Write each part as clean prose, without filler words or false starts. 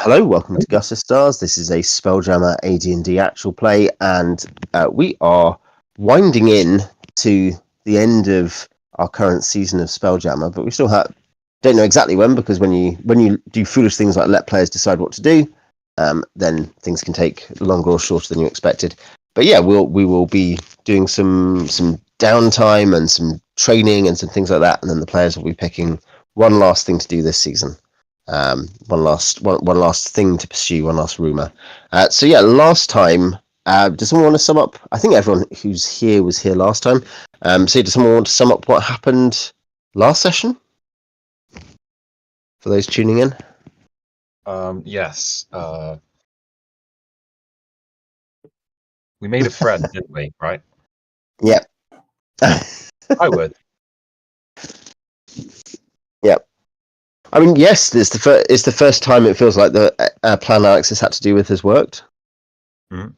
Hello, welcome to Gus of Stars. This is a Spelljammer AD&D actual play, and we are winding in to the end of our current season of Spelljammer, but we still don't know exactly when, because when you do foolish things like let players decide what to do, then things can take longer or shorter than you expected. But yeah, we will be doing some downtime and some training and some things like that, and then the players will be picking one last thing to do this season. One last thing to pursue, one last rumor. So yeah, last time, does someone want to sum up? I think everyone who's here was here last time. So does someone want to sum up what happened last session? For those tuning in? Yes. We made a friend, didn't we? Right? Yeah. I would. Yeah. I mean, yes, it's the first time it feels like the plan Alex has had to do with has worked. Mm-hmm.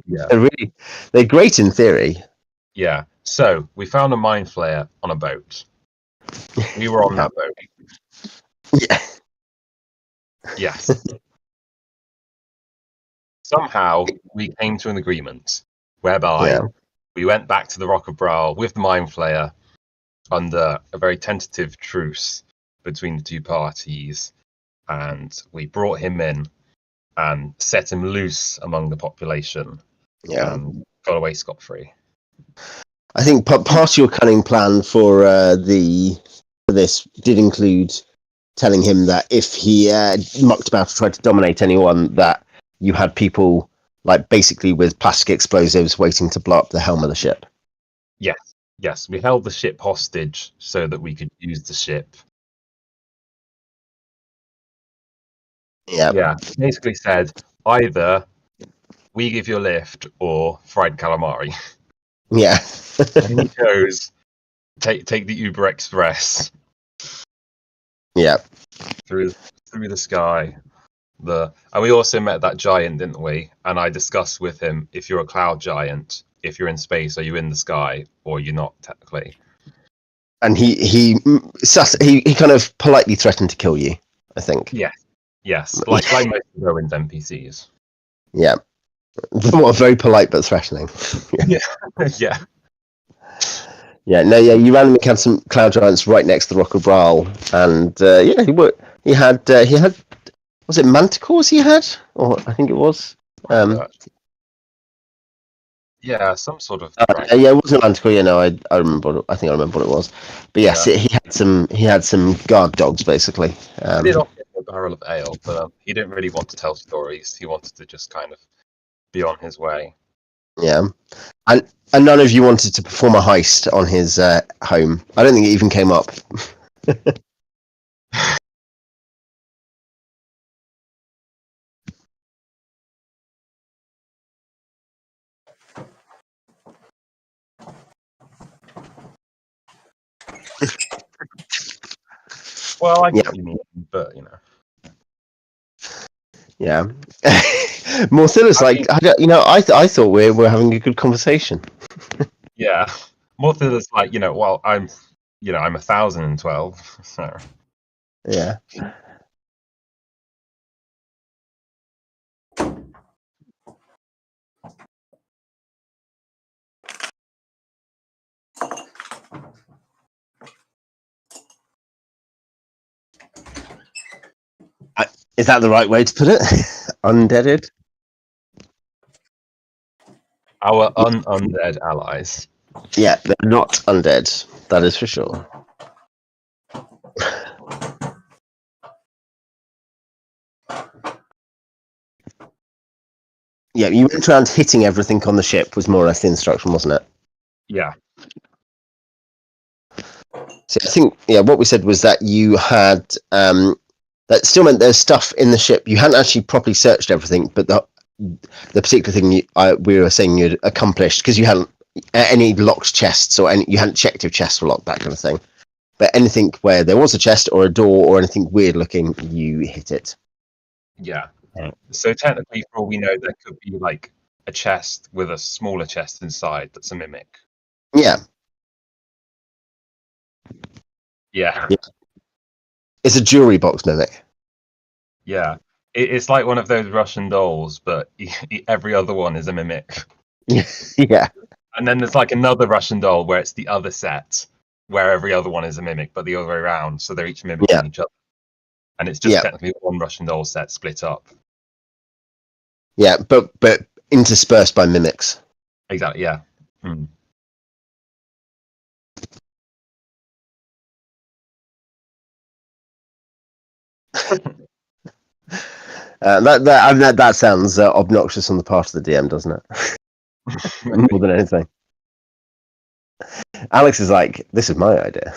Yeah. They're great in theory. Yeah. So we found a mind flayer on a boat. We were on that boat. Yeah. Yes. Somehow we came to an agreement whereby we went back to the Rock of Bral with the mind flayer under a very tentative truce between the two parties, and we brought him in and set him loose among the population. Yeah. And got away scot-free. I think part of your cunning plan for this did include telling him that if he mucked about or tried to dominate anyone, that you had people like basically with plastic explosives waiting to blow up the helm of the ship. Yes, we held the ship hostage so that we could use the ship. Yeah, basically said either we give you a lift or fried calamari. Yeah. And he chose take the Uber Express. Yeah. Through the sky. And we also met that giant, didn't we? And I discussed with him, if you're a cloud giant, if you're in space, are you in the sky or you're not technically? And he kind of politely threatened to kill you, I think. Yes. Like most Rowan's NPCs. Yeah. Very polite but threatening. Yeah. Yeah, you randomly had some cloud giants right next to the Rock of Bral, and he had was it manticores he had? Or I think it was. Yeah, some sort of. Yeah, it wasn't manticore. Yeah, no, I remember. I think I remember what it was. But yes, he had some guard dogs basically. He did offer a barrel of ale, but he didn't really want to tell stories. He wanted to just kind of be on his way. Yeah, and none of you wanted to perform a heist on his home. I don't think it even came up. Well, I get what you mean, but you know. Yeah, Morthylla's I thought we were having a good conversation. Yeah, Morthylla's like, well, I'm 1,012, so. Yeah. Is that the right way to put it? Undeaded? Our undead allies. Yeah, they're not undead. That is for sure. Yeah, you went around hitting everything on the ship was more or less the instruction, wasn't it? Yeah. So I think, what we said was that you had, that still meant there's stuff in the ship. You hadn't actually properly searched everything, but the particular thing we were saying you'd accomplished, because you hadn't any locked chests or you hadn't checked if chests were locked, that kind of thing. But anything where there was a chest or a door or anything weird looking, you hit it. Yeah. So technically, for all we know, there could be like a chest with a smaller chest inside that's a mimic. Yeah. Yeah. It's a jewelry box mimic. Yeah. It's like one of those Russian dolls, but every other one is a mimic. Yeah. And then there's like another Russian doll where it's the other set, where every other one is a mimic, but the other way around. So they're each mimicking each other. And it's just technically one Russian doll set split up. Yeah, but interspersed by mimics. Exactly, yeah. Hmm. That sounds obnoxious on the part of the DM, doesn't it? More than anything. Alex is like, this is my idea.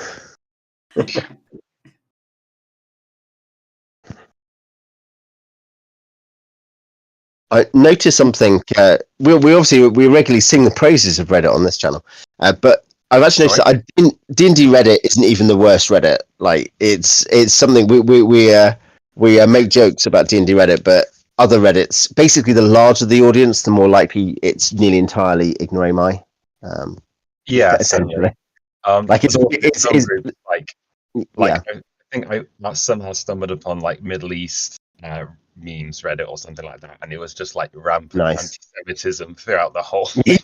I noticed something. We regularly sing the praises of Reddit on this channel, but I've actually noticed that D&D Reddit isn't even the worst Reddit. Like it's something we make jokes about D&D Reddit, but other Reddits, basically, the larger the audience, the more likely it's nearly entirely ignorami. Yeah, essentially. Like it's yeah. I think I somehow stumbled upon like Middle East memes Reddit or something like that, and it was just like rampant anti-Semitism throughout the whole thing.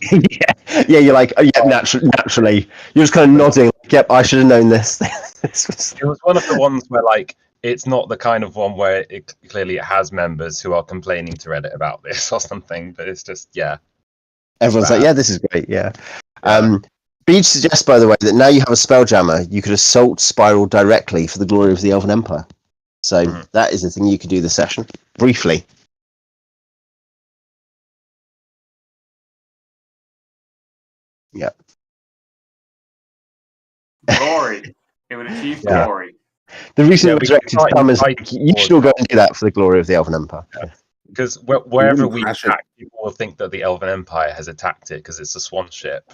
yeah, you're like, naturally, you're just kind of nodding. Like, yep, I should have known this. It was one of the ones where like it's not the kind of one where it clearly has members who are complaining to Reddit about this or something, but it's just everyone's like, yeah, this is great, yeah. Beach suggests, by the way, that now you have a Spelljammer, you could assault Spiral directly for the glory of the Elven Empire. So that is the thing you could do this session. Briefly. Yeah. Glory. It would achieve glory. The recent resurrected Sam is like, you should all go and do that for the glory of the Elven Empire. Because wherever we attack, people will think that the Elven Empire has attacked it because it's a swan ship.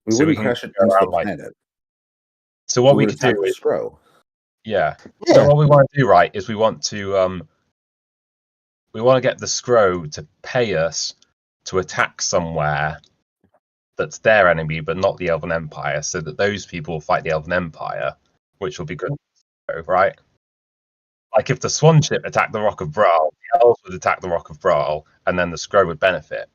We wouldn't crash it into the planet. So what we could do is Scro. Yeah. So what we want to do, right, is we want to get the Scro to pay us to attack somewhere that's their enemy, but not the Elven Empire, so that those people will fight the Elven Empire, which will be good, right? Like if the Swan ship attacked the Rock of Bral, the Elves would attack the Rock of Bral, and then the Scro would benefit.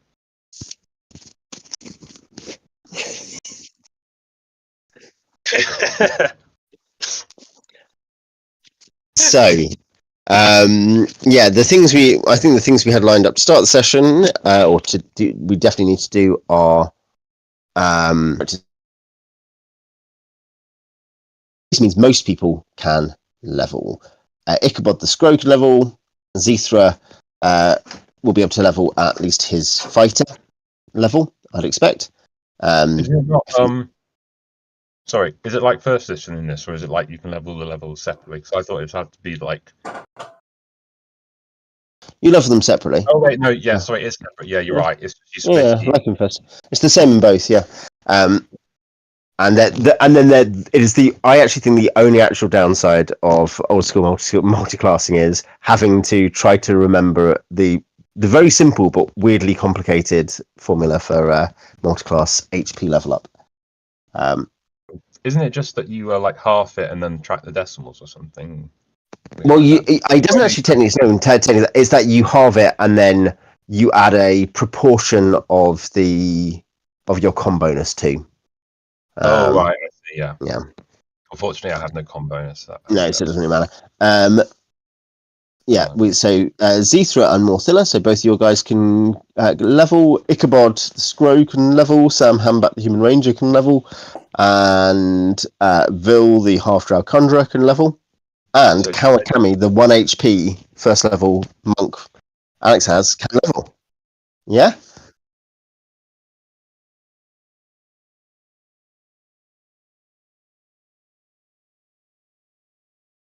So, the things we had lined up to start the session, or to do, we definitely need to do are, this means most people can level. Ichabod the Scro can level. Xeethra will be able to level at least his fighter level, I'd expect. Sorry, is it like first edition in this, or is it like you can level the levels separately? Because I thought it had to be like... You level them separately. Oh, wait, no, yeah, sorry, it's separate. Yeah, you're right. It's like in first. It's the same in both, yeah. And then I actually think the only actual downside of old school multi-classing is having to try to remember the very simple but weirdly complicated formula for multi-class HP level up. Isn't it just that you like half it and then track the decimals or something? Well, it doesn't actually technically. It's that you halve it and then you add a proportion of your con bonus too. Right, I see. Yeah. Unfortunately, I have no con bonus. So it doesn't really matter. Xeethra and Morthylla, so both of your guys can level. Ichabod the Scro can level. Sam Hambat the Human Ranger can level. And Vil the Half-Drow Conjurer can level. And Kawakami, the 1 HP first level monk Alex has, can level. Yeah?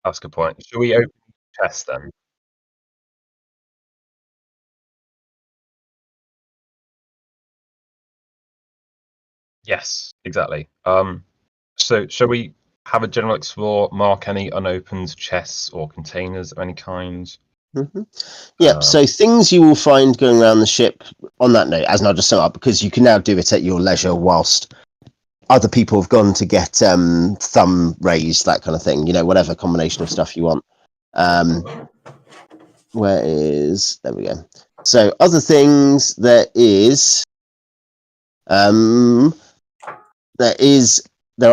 That's a good point. Should we open the chest then? Yes, exactly. So shall we have a general explore, mark any unopened chests or containers of any kind? Mm-hmm. Yeah, so things you will find going around the ship on that note, as I'll just sum up, because you can now do it at your leisure whilst other people have gone to get thumb raised, that kind of thing. Whatever combination of stuff you want. There we go. So other things, there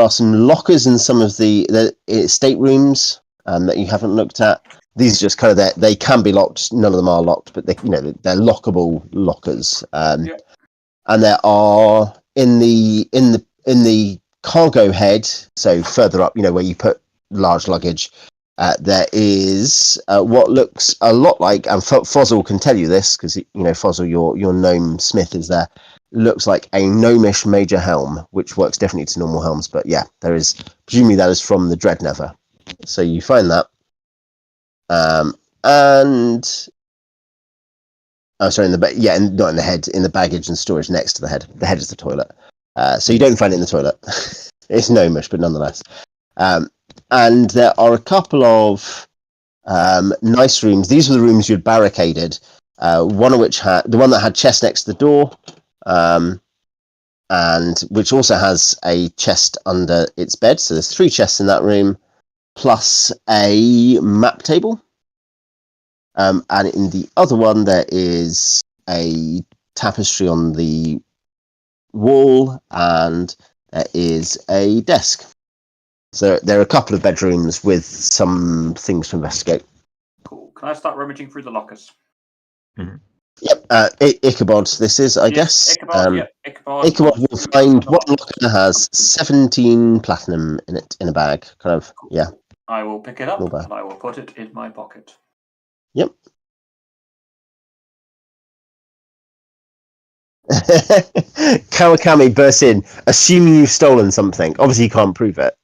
are some lockers in some of the staterooms that you haven't looked at. These are just kind of they can be locked. None of them are locked, but they're lockable lockers. And there are in the cargo head, so further up, where you put large luggage. There is what looks a lot like, and Fozzle can tell you this because Fozzle, your gnome smith, is there. Looks like a gnomish major helm, which works differently to normal helms. But yeah, there is, presumably that is from the Dreadnever. So you find that. Not in the head, in the baggage and storage next to the head. The head is the toilet. So you don't find it in the toilet. It's gnomish, but nonetheless. And there are a couple of nice rooms. These were the rooms you'd barricaded. One of which had the one that had chest next to the door. And which also has a chest under its bed. So there's 3 chests in that room, plus a map table. And in the other one, there is a tapestry on the wall, and there is a desk. So there are a couple of bedrooms with some things to investigate. Cool. Can I start rummaging through the lockers? Mm-hmm. Yep, Ichabod, this is, I guess. Ichabod, Ichabod will find one locker has 17 platinum in it, in a bag. Kind of, yeah. I will pick it up and I will put it in my pocket. Yep. Kawakami bursts in, assuming you've stolen something. Obviously, you can't prove it.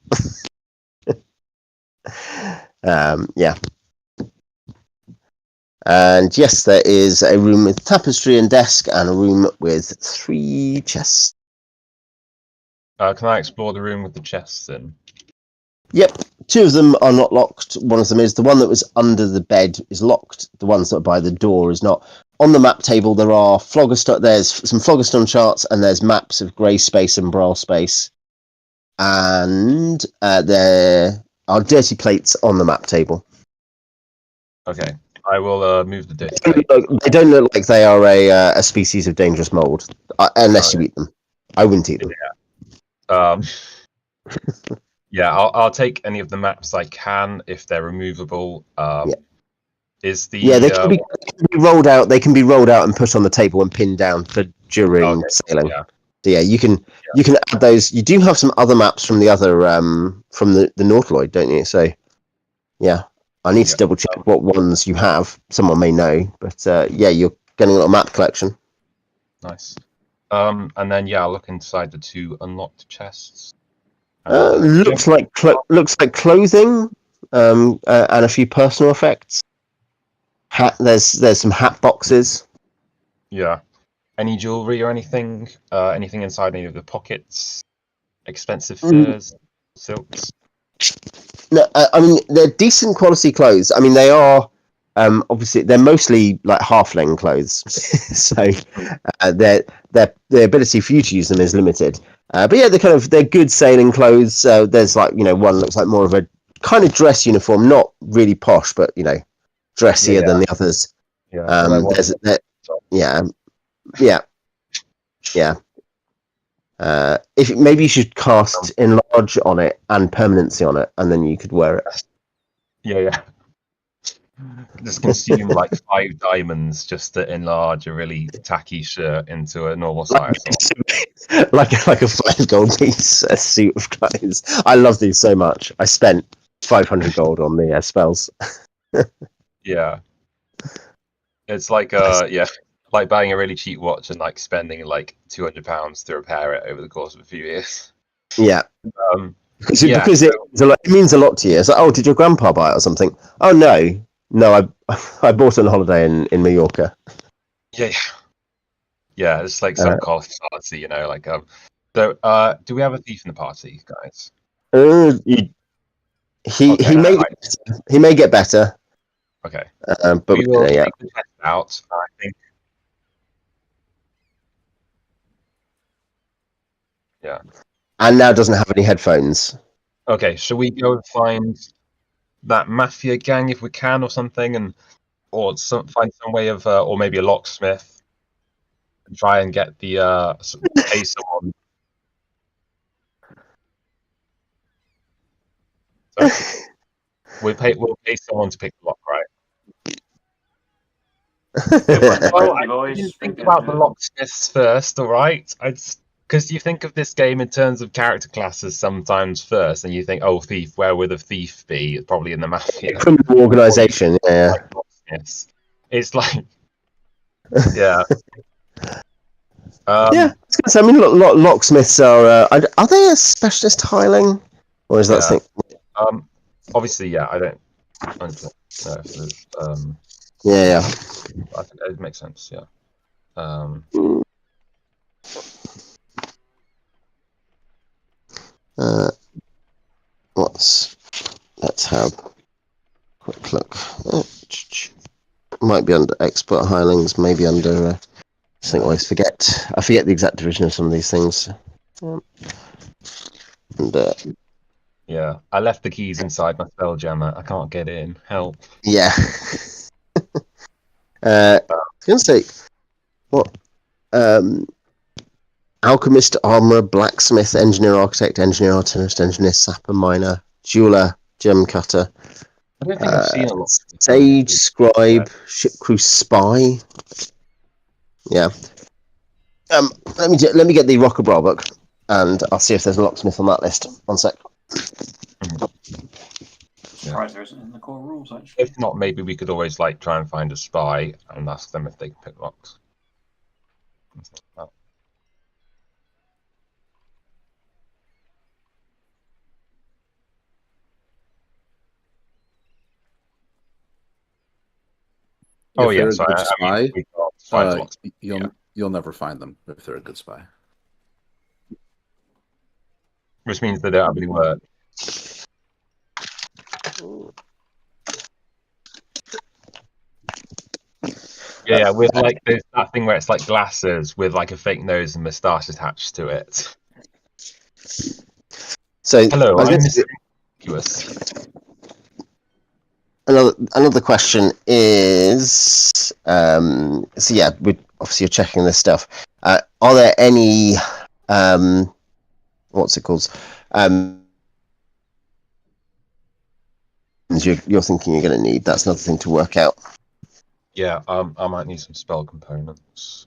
Yeah. And yes, there is a room with tapestry and desk, and a room with 3 chests. Can I explore the room with the chests in? Yep, 2 of them are not locked. One of them is. The one that was under the bed is locked. The ones that are by the door is not. On the map table, there are there's some Phlogiston charts, and there's maps of grey space and Bral space. And there are dirty plates on the map table. Okay, I will move the dirty They plate. don't look like they are a species of dangerous mold, unless you eat them. I wouldn't eat them. Yeah. Yeah, I'll take any of the maps I can if they're removable. Is the they can be rolled out. They can be rolled out and put on the table and pinned down for during sailing. Yeah. So yeah, you can add those. You do have some other maps from the other from the Nautiloid, don't you? So yeah, I need to double check what ones you have. Someone may know, but yeah, you're getting a little map collection. Nice. And then I'll look inside the 2 unlocked chests. Looks like clothing, and a few personal effects. There's some hat boxes. Yeah. Any jewelry or anything? Anything inside any of the pockets? Expensive furs, silks? No, I mean they're decent quality clothes. I mean they are obviously they're mostly like halfling clothes, so the ability for you to use them is limited. But yeah, they're good sailing clothes. There's one looks like more of a kind of dress uniform, not really posh, but dressier than the others. If maybe you should cast enlarge on it and permanency on it, and then you could wear it. Yeah. Just consume like 5 diamonds just to enlarge a really tacky shirt into a normal size. like a 5 gold piece, a suit of clothes. I love these so much. I spent 500 gold on the spells. Yeah. It's like like buying a really cheap watch and like spending like £200 to repair it over the course of a few years. Yeah. Because it means a lot to you. It's like, oh, did your grandpa buy it or something? Oh no, I bought it on holiday in Mallorca. Yeah. It's like some quality, So, do we have a thief in the party, guys? He may get better. Okay. But we will take the test out. I think. Yeah. and now doesn't have any headphones. Okay, shall we go and find that mafia gang if we can, or something, or find some way of, or maybe a locksmith, and try and get the pay someone. So we'll pay someone to pick the lock, right? Well, I didn't think about the locksmiths first, all right? Because you think of this game in terms of character classes sometimes first, and you think, oh, thief, where would a thief be? Probably in the mafia. Criminal organisation, yeah. Yes. It's like, yeah. Yeah, I mean, locksmiths are they a specialist tiling, or is that something? Obviously, yeah. I don't know if there's, yeah. I think it makes sense. Yeah. Let's have a quick look. Might be under expert hirelings, maybe under. I think I always forget. I forget the exact division of some of these things. And yeah, I left the keys inside my Spelljammer. I can't get in. Help. Yeah. I was going to say, what? Alchemist, armorer, blacksmith, engineer, architect, engineer, artist, engineer, sapper, miner, jeweler, gem cutter. I don't think I've seen a lot. Sage, scribe, ship crew, spy. Yeah. Let me get the Rock of Bral book, and I'll see if there's a locksmith on that list. 1 sec. Surprised there isn't in the core rules, actually. If not, maybe we could always try and find a spy and ask them if they can pick locks. Oh yeah, sorry. You'll never find them if they're a good spy. Which means they don't have any work. Yeah, with there's that thing where it's like glasses with a fake nose and moustache attached to it. So hello, I'm Mr. Innocuous. Another question is, so yeah, obviously you're checking this stuff. Are there any, what's it called? You're thinking you're going to need? That's another thing to work out. Yeah, I might need some spell components.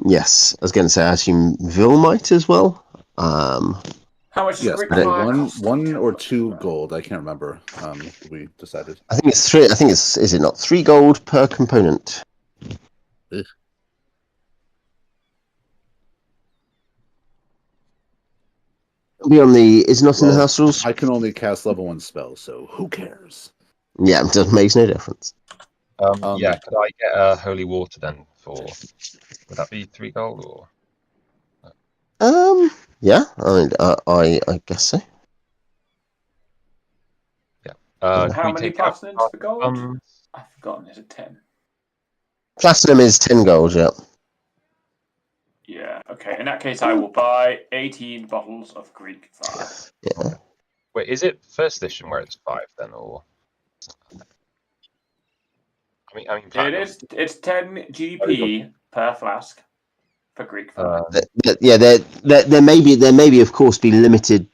Yes, I was going to say, I assume Vil might as well. How much? Yes, one or 2 gold. I can't remember. We decided. I think it's 3. I think it's. Is it not 3 gold per component? Ugh. Be on the. Is not in the house rules. I can only cast level 1 spells, so who cares? Yeah, it makes no difference. Yeah, could I get holy water then? Would that be 3 gold or? Yeah, I guess so. Yeah. How many platinums for gold? I've forgotten. Is it 10? Platinum is 10 gold. Yeah. Yeah. Okay. In that case, I will buy 18 bottles of Greek fire. Yeah. Wait, is it first edition where it's 5 then, or? I mean, it is. It's 10 GP per flask. For Greek fire. Yeah, there may be of course be limited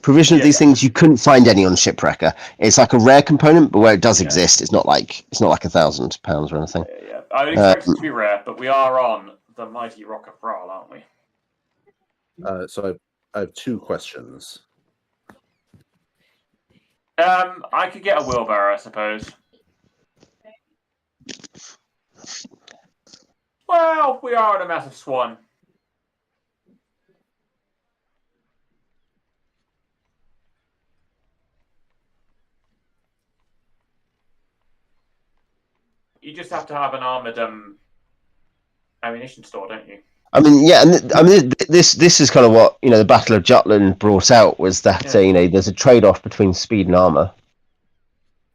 provision of these things. You couldn't find any on Shipwrecker. It's like a rare component, but where it does exist, it's not like £1,000 or anything. Yeah. I would expect it to be rare, but we are on the mighty Rock of Bral, aren't we? So I have 2 questions. I could get a wheelbarrow, I suppose. Well, we are in a massive swan. You just have to have an armored ammunition store, don't you? I mean, yeah, and this is kind of what the Battle of Jutland brought out was that there's a trade-off between speed and armor.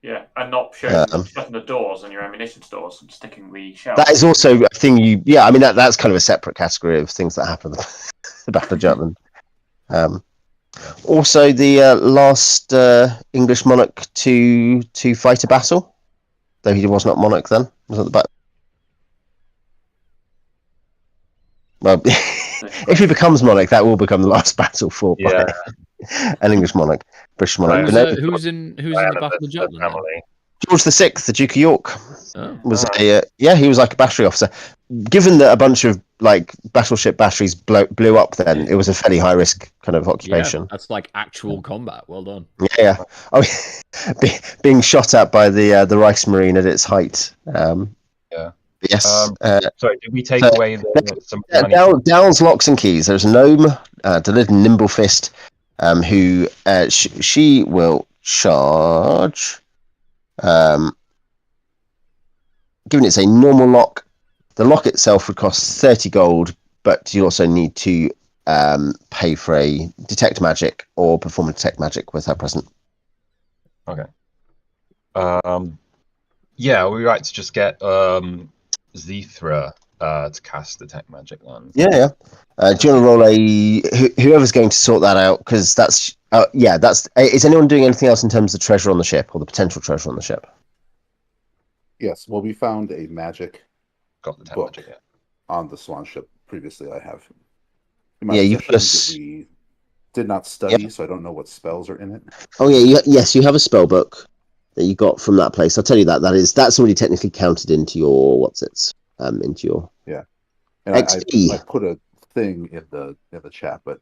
Yeah, and not shutting the doors on your ammunition stores and sticking the shells. That is also a thing you. Yeah, I mean that's kind of a separate category of things that happen at the Battle of Jutland. Also, the last English monarch to fight a battle, though he was not monarch then, was at the battle. Well, if he becomes monarch, that will become the last battle fought by an English monarch, British monarch. Who's in the Battle of Jutland? George VI, the Duke of York, was he was like a battery officer. Given that a bunch of like battleship batteries blew up, then it was a fairly high risk kind of occupation. Yeah, that's like actual combat. Well done. Yeah. Oh, being shot at by the Reichsmarine at its height. Yes. Sorry, did we take away some money? Dow's Locks and Keys. There's a gnome, Delid Nimblefist, who she will charge. Given it's a normal lock, the lock itself would cost 30 gold, but you also need to pay for a detect magic or perform a detect magic with her present. Okay. Yeah, we right to just get Xeethra to cast detect magic then. Yeah. Do you want to roll whoever's going to sort that out? Because that's. Is anyone doing anything else in terms of treasure on the ship or the potential treasure on the ship? Yes. Well, we found a magic Got the book magic, on the Swan ship previously. I have. You've got we did not study, so I don't know what spells are in it. Oh yeah, yes, you have a spell book that you got from that place. I'll tell you that's already technically counted into your into your And XP. I put a thing in the chat, but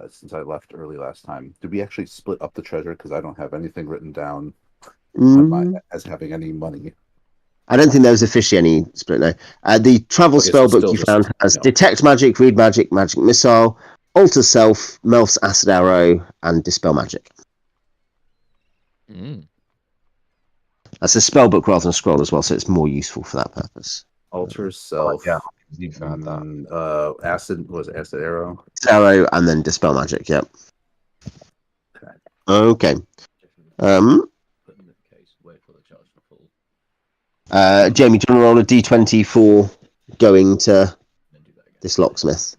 since I left early last time, did we actually split up the treasure? Because I don't have anything written down as having any money. I don't think there was officially any split. No, the travel spell book you found has detect magic, read magic, magic missile, alter self, Melf's acid arrow, and dispel magic. That's a spell book rather than a scroll as well, so it's more useful for that purpose. Alter self. You found that. Acid arrow. Arrow and then dispel magic. Yep. Okay. Jamie, do you want to roll a d20 for going to this locksmith?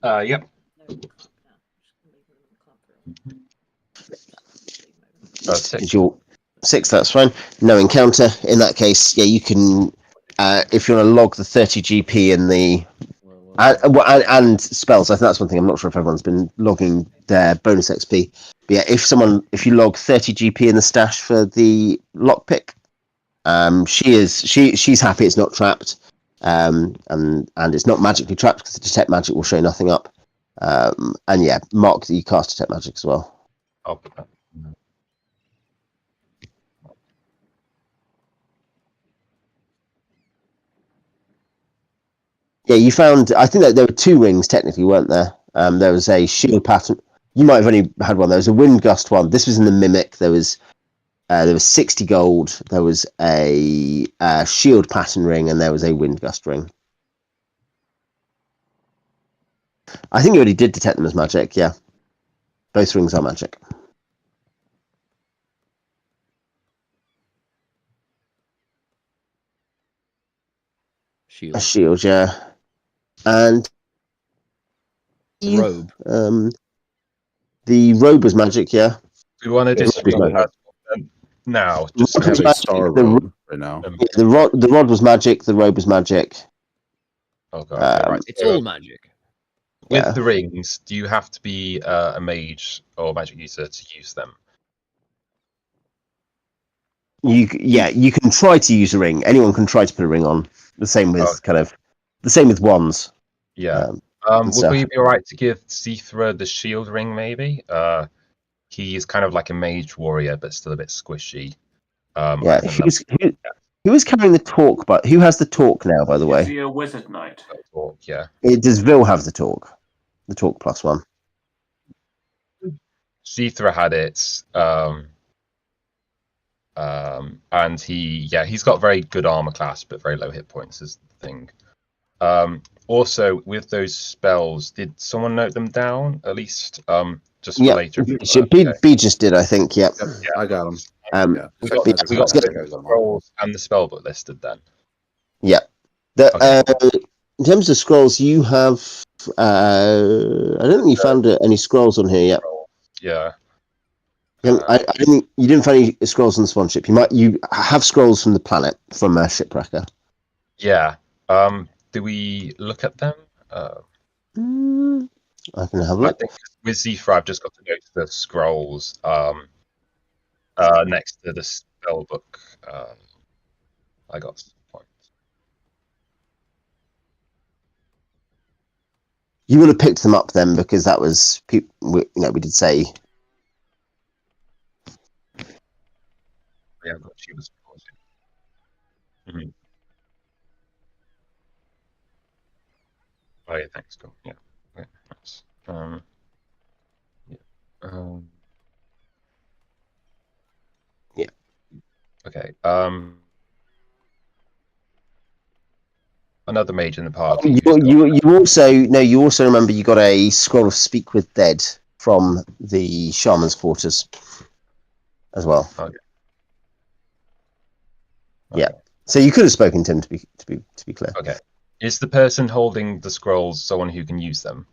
Yep. 6. Your 6, that's fine. No encounter. In that case, you can, if you want to log the 30 GP in the and spells. I think that's one thing. I'm not sure if everyone's been logging their bonus XP. But if you log 30 GP in the stash for the lockpick, she's happy it's not trapped, and it's not magically trapped because the detect magic will show nothing up. And mark that you cast detect magic as well. I'll put that. Yeah, you found. I think that there were 2 rings technically, weren't there? There was a shield pattern. You might have only had one. There was a wind gust one. This was in the mimic. There was 60 gold. There was a shield pattern ring, and there was a wind gust ring. I think you already did detect them as magic. Yeah, both rings are magic. Shield. A shield, yeah. And robe. The robe was magic, yeah. We want to just now. Just have a star robe right now. The rod was magic. The robe was magic. Oh god, right. It's all magic. With the rings, do you have to be a mage or magic user to use them? You can try to use a ring. Anyone can try to put a ring on. The same with wands. Yeah. Would we be alright to give Xeethra the shield ring? Maybe. He's kind of like a mage warrior, but still a bit squishy. Who is carrying the torque? But who has the torque now? By the way, is he a wizard knight? Torque, yeah. Does Vil have the torque? The torque +1. Xeethra had it. And he's got very good armor class, but very low hit points is the thing. Also, with those spells, did someone note them down? At least, just for later. B just did, I think. Yep. Yep, Yeah. I got him. Yeah. We got Yeah. the scrolls and the spellbook listed then. Yeah. In terms of scrolls, you have. I don't think you found any scrolls on here yet. Yeah. I don't think you didn't find any scrolls on the spawn ship. You have scrolls from the planet from Shipwrecker. Yeah. Do we look at them? I can have a I look. think with Xeethra, I've just got to go to the scrolls next to the spellbook. I got some points. You would have picked them up then because that was we did say. Yeah, I've got she was. Mm-hmm. Oh yeah, thanks. Cool. Yeah. Okay, nice. Yeah. Okay. Another mage in the party. You also remember you got a scroll of Speak with Dead from the shaman's quarters as well. Okay. Yeah. So you could have spoken to him to be clear. Okay. Is the person holding the scrolls someone who can use them?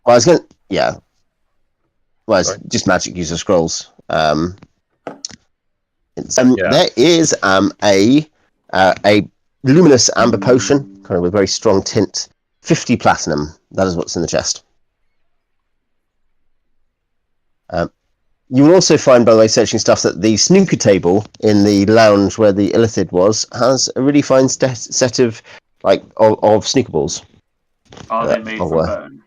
Well, I was going. Yeah. Well, it's just magic user scrolls. There is a luminous amber potion, kind of a very strong tint, 50 platinum. That is what's in the chest. You will also find, by the way, searching stuff, that the snooker table in the lounge where the illithid was has a really fine set of snooker balls. Are they made from bone?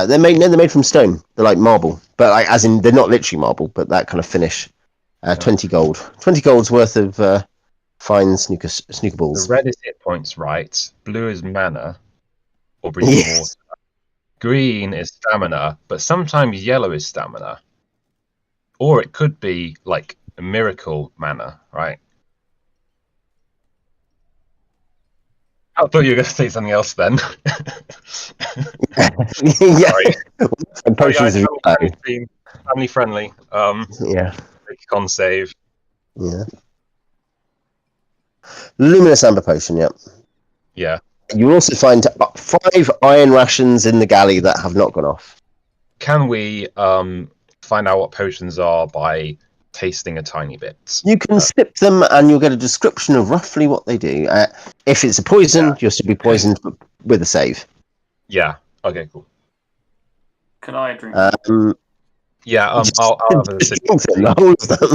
They're made from stone. They're like marble, but as in they're not literally marble, but that kind of finish. 20 gold. 20 gold's worth of fine snooker balls. The red is hit points, right? Blue is mana, or breathing water. Green is stamina, but sometimes yellow is stamina. Or it could be like a miracle mana, right? I thought you were going to say something else then. Sorry. And potions are family friendly. Yeah. Con save. Yeah. Luminous amber potion. Yep. Yeah. You will also find 5 iron rations in the galley that have not gone off. Can we find out what potions are by tasting a tiny bit? You can sip them and you'll get a description of roughly what they do. If it's a poison, you'll still be poisoned with a save. Yeah. Okay, cool. Can I drink? Yeah, I'll have a sip. All of them.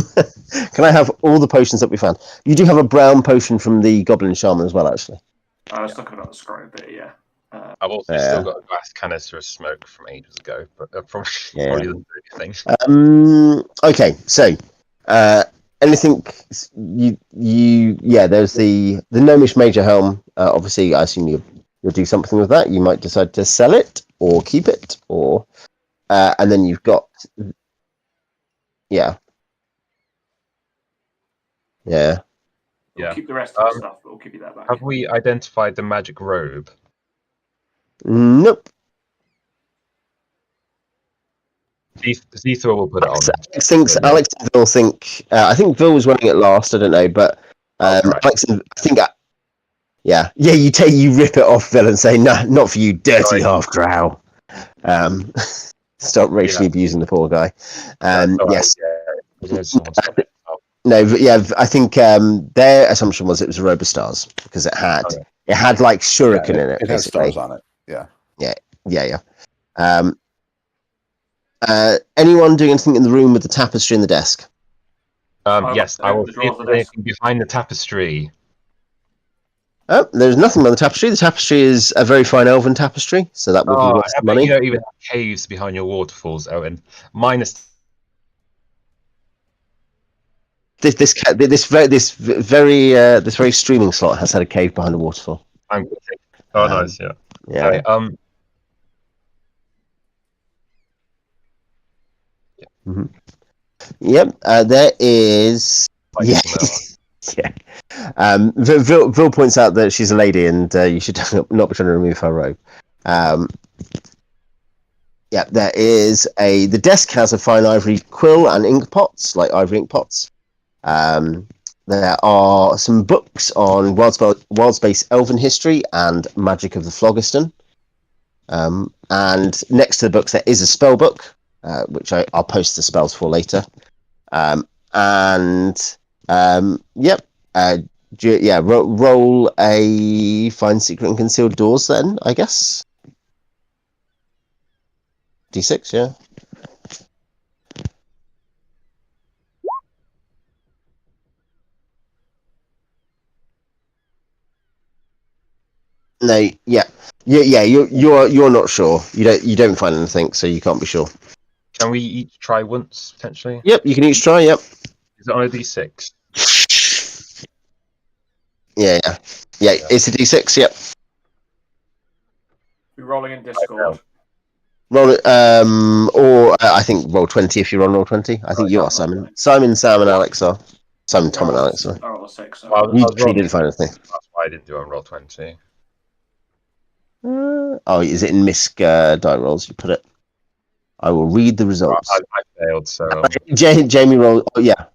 Can I have all the potions that we found? You do have a brown potion from the Goblin Shaman as well, actually. I was talking about the Scro bit, yeah. I've also still got a glass canister of smoke from ages ago, but probably the thing. Okay, so anything there's the gnomish major helm. Obviously, I assume you'll do something with that. You might decide to sell it or keep it, or and then you've got yeah. We'll keep the rest of the stuff, but we'll give you that back. Have we identified the magic robe? Nope. Xeethra will put it on. Alex and Vil think. I think Vil was running it last. I don't know, but Alex and I think. You rip it off Vil and say, "No, not for you, dirty half drow." Stop racially abusing the poor guy. Yes. I think their assumption was it was a robe of stars because it had like shuriken in it. It has stars on it. Yeah. Anyone doing anything in the room with the tapestry in the desk? Yes, I will see if there's anything behind the tapestry. Oh, there's nothing on the tapestry. The tapestry is a very fine elven tapestry, so that would be worth the money. You don't even have caves behind your waterfalls, Owen. Minus this very streaming slot has had a cave behind a waterfall. Nice, yeah. Yeah. Okay, Mm-hmm. Yep. There is. Yeah. Vil points out that she's a lady, and you should definitely not be trying to remove her robe. Yeah, there is the desk has a fine ivory quill and ink pots, like ivory ink pots. There are some books on wild space elven history and magic of the Phlogiston. And next to the books there is a spell book, which I'll post the spells for later. Roll a find secret and concealed doors then, I guess. D6, yeah. No, yeah. You're not sure. You don't find anything, so you can't be sure. Can we each try once potentially? Yep, you can each try. Yep. Is it on a D6? Yeah. It's a D6. Yep. We're rolling in Discord. Roll it. Or I think roll 20 if you're on roll 20. I think you are Simon. Simon, Sam, and Alex are. Simon, Tom, and Alex are. I roll a 6. Well, You didn't find anything. That's why I didn't do it on roll 20. Is it in misc die rolls? You put it. I will read the results. I failed, so Jamie rolled. Oh yeah.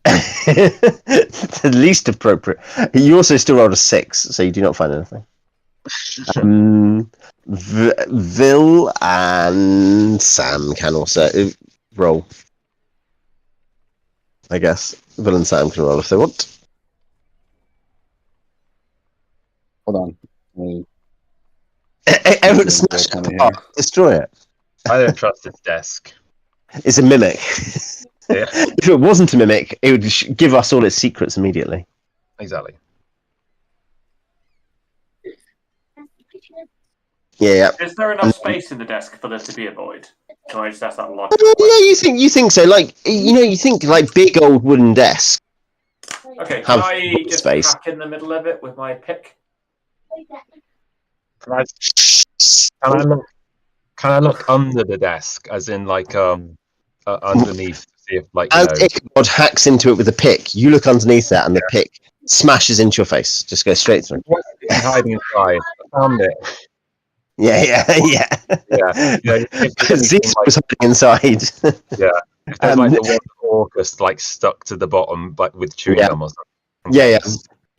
The least appropriate. You also still rolled a 6, so you do not find anything. Vil and Sam can also roll. I guess Vil and Sam can roll if they want. Hold on. Everett smash it apart, destroy it. I don't trust its desk. It's a mimic. Yeah. If it wasn't a mimic, it would give us all its secrets immediately. Exactly. Yeah. Is there enough space in the desk for there to be a void? Can I just ask that logic? Yeah, you think so? Like you think like big old wooden desk. Okay, can Have I just space. hack in the middle of it with my pick? Can I look under the desk, as in like underneath, to see if like As Ichabod hacks into it with a pick, you look underneath that, and the pick smashes into your face. Just goes straight through. what's hiding inside? I found it. Yeah. Xeethra was hiding inside. If there's like the one August like stuck to the bottom, but with chewing gum or something. Yeah.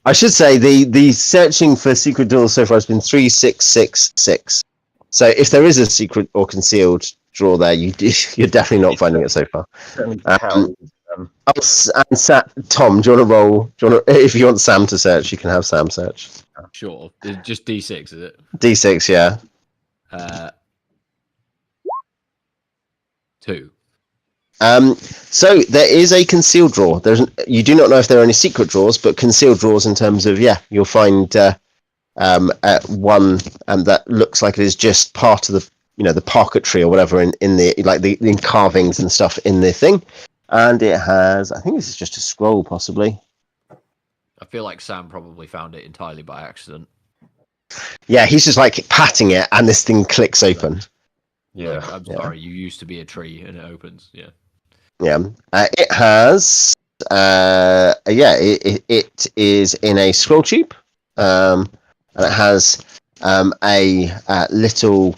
I should say the searching for secret doors so far has been 3, 6, 6, 6. So if there is a secret or concealed drawer there, you're definitely not finding it so far. Certainly Tom, do you want to roll? If you want Sam to search, you can have Sam search. Sure. It's just D6, is it? D6, yeah. 2. So there is a concealed drawer. You do not know if there are any secret drawers, but concealed drawers in terms of you'll find one that looks like it is just part of the parquetry or whatever in the like the in carvings and stuff in the thing, and it has, I think this is just a scroll possibly. I feel like Sam probably found it entirely by accident. Yeah, he's just like patting it, and this thing clicks open. Yeah. Like, I'm sorry, you used to be a tree, and it opens. Yeah. It has. It is in a scroll tube, and it has a little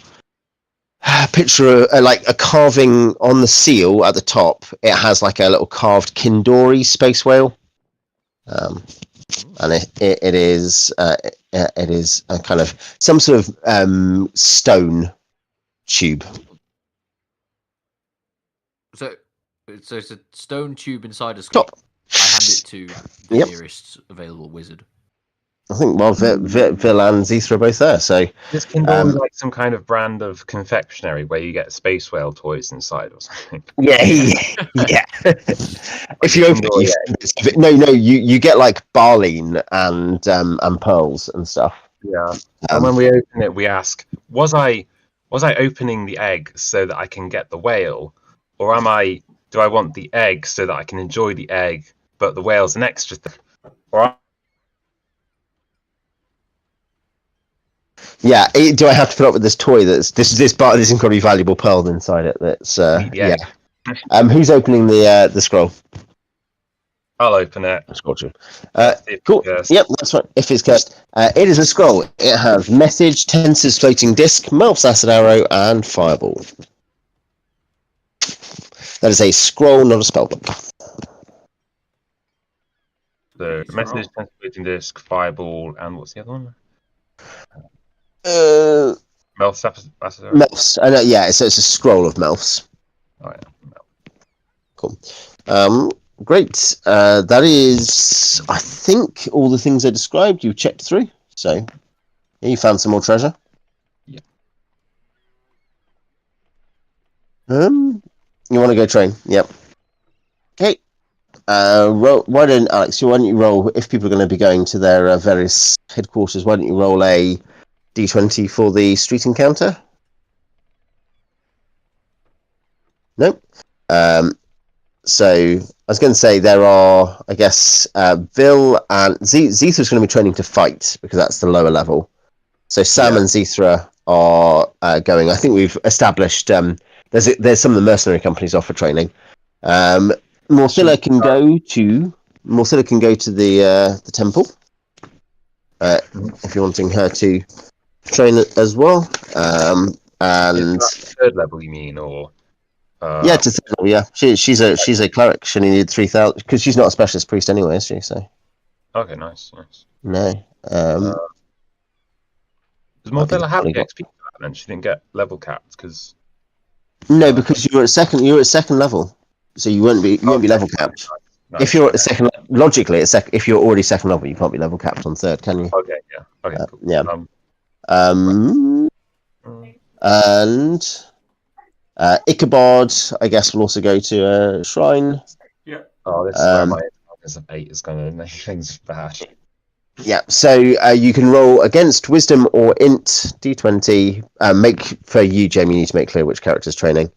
picture of like a carving on the seal at the top. It has like a little carved Kindori space whale, and it is a kind of some sort of stone tube. So it's a stone tube inside a skull. I hand it to the nearest available wizard. I think Vil and Xeethra are both there. So this can be like some kind of brand of confectionery where you get space whale toys inside or something. Yeah. If you open it, you get like barlene and pearls and stuff. Yeah. And when we open it, we ask, was I opening the egg so that I can get the whale, or do I want the egg so that I can enjoy the egg, but the whale's an extra thing? Yeah, do I have to put up with this toy that's this incredibly valuable pearl inside it? That's Who's opening the scroll? I'll open it. That's got you. If Cool. yes. Yep, that's right. If it's cursed. It is a scroll. It has message, Tensor's floating disc, Melf's acid arrow, and fireball. That is a scroll, not a spellbook. So message, translating disc, fireball, and what's the other one? Melf's acid arrow. Melf's. Yeah, so it's a scroll of Melf's. Oh, yeah. Cool. Great. That is, I think, all the things I described you've checked through. So, yeah, you found some more treasure. Yeah. You want to go train? Yep. Okay. Why don't Alex? Why don't you roll? If people are going to be going to their various headquarters, why don't you roll a d20 for the street encounter? Nope. So I was going to say there are, I guess, Vil and Xeethra is going to be training to fight because that's the lower level. So Sam and Xeethra are going. I think we've established there's some of the mercenary companies offer training. Morthylla can go to the temple if you're wanting her to train as well. And third level, you mean, or? Yeah, to third level, yeah. She's a cleric. She only needed 3,000 because she's not a specialist priest anyway, is she? So Okay, nice. no. Does Morthylla have the XP for that, then? She didn't get level capped because. No, because you're at second level, so you won't be level capped. Nice. If you're at second, logically, if you're already second level, you can't be level capped on third, can you? Okay, yeah. Okay, cool. Yeah. And Ichabod, I guess, will also go to a shrine. Yeah. Oh, this is where my intelligence of 8 is going to make things bad. Yeah, so you can roll against wisdom or int d20. Make for you, Jamie. You need to make clear which character's training.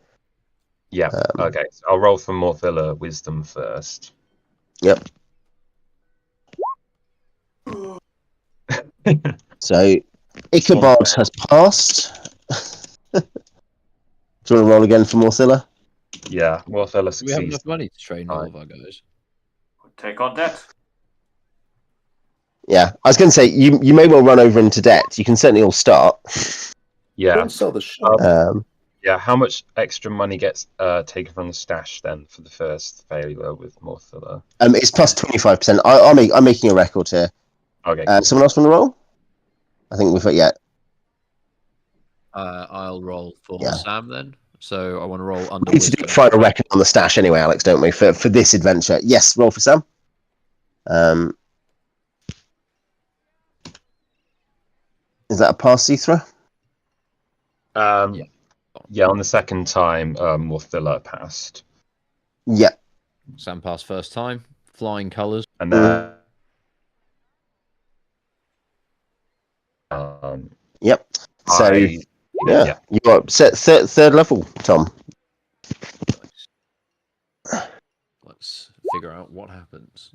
Yeah. Okay. So I'll roll for Morthylla wisdom first. Yep. So Ichabod has passed. Do you want to roll again for Morthylla? Yeah, Morthylla Do we have succeeds. enough money to train all of our guys? Take on debt. Yeah, I was going to say you may well run over into debt. You can certainly all start. Yeah. Don't sell the ship. Yeah. How much extra money gets taken from the stash then for the first failure with Morthylla? It's plus 25%. I'm making a record here. Okay. Cool. Someone else want to roll? I think we've got I'll roll for Yeah. Sam then. So I want to roll under We need to do a final record on the stash anyway, Alex, don't we? For this adventure. Yes, roll for Sam. Is that a pass, Xeethra? Yeah, on the second time, Morthylla passed. Yeah. Sam passed first time. Flying colours. And then... Yep. So, yeah. You got set third level, Tom. Let's figure out what happens.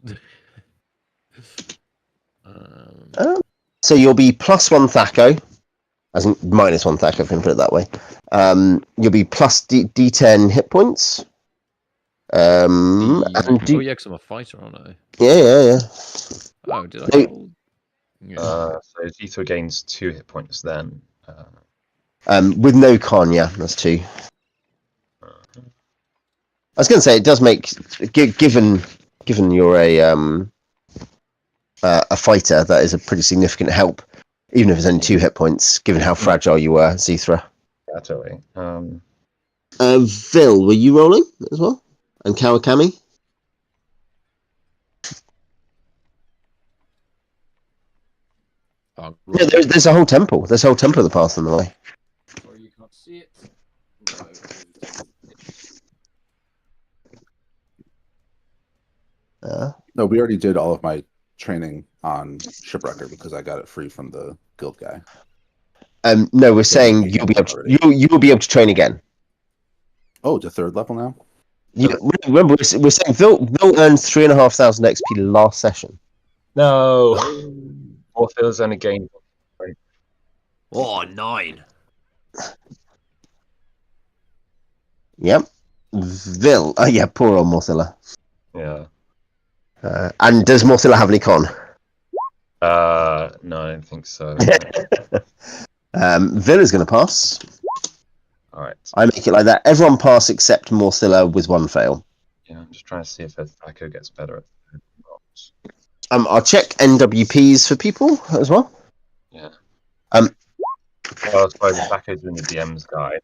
So you'll be plus 1 Thaco, as in minus 1 Thaco, if you can put it that way. You'll be plus D10 hit points. because I'm a fighter, aren't I? Yeah. Oh, did I roll? Yeah. So Xeethra gains 2 hit points then. With no con, yeah, that's 2. I was going to say it does make, given you're a fighter, that is a pretty significant help, even if it's only 2 hit points, given how fragile you were, Xeethra. Yeah, totally. Vil, were you rolling as well? And Kawakami? Oh, Yeah, there's a whole temple. There's a whole temple of the path on the way. Or you can't see it. No, we already did all of my training on Shipwrecker because I got it free from the guild guy. No, we're saying you'll be able to, you will be able to train again. Oh, to 3rd level now? Remember, we're saying Vil earned 3,500 XP last session. No! Morthylla's only gained... Oh, 9. Yep. Vil. Oh, yeah, poor old Morthylla. Yeah. And does Morthylla have any con? No, I don't think so. Villa's going to pass. All right. I make it like that. Everyone pass except Morthylla with 1 fail. Yeah, I'm just trying to see if Thaco gets better at rolls. I'll check NWPs for people as well. Yeah. Um, Well, I suppose Thaco's in the DM's guide.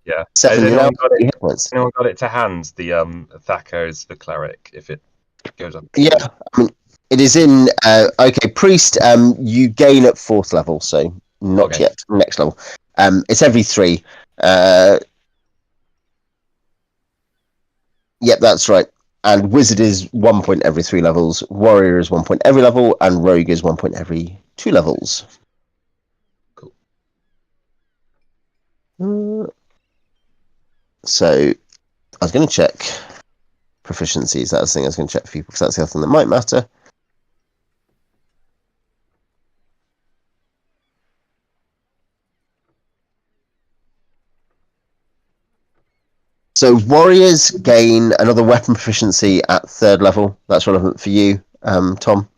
Yeah. 7, Has you know. anyone got it to hand, the Thaco's the Cleric, if it goes up? Yeah, I mean, it is in. Okay, Priest. You gain at 4th level, so not Okay. yet. Next level. It's every 3. Yep, that's right. And Wizard is 1 point every 3 levels. Warrior is 1 point every level, and Rogue is 1 point every 2 levels. Cool. So, I was going to check proficiencies. That was the thing I was going to check for people, because that's the other thing that might matter. So warriors gain another weapon proficiency at 3rd level. That's relevant for you, Tom.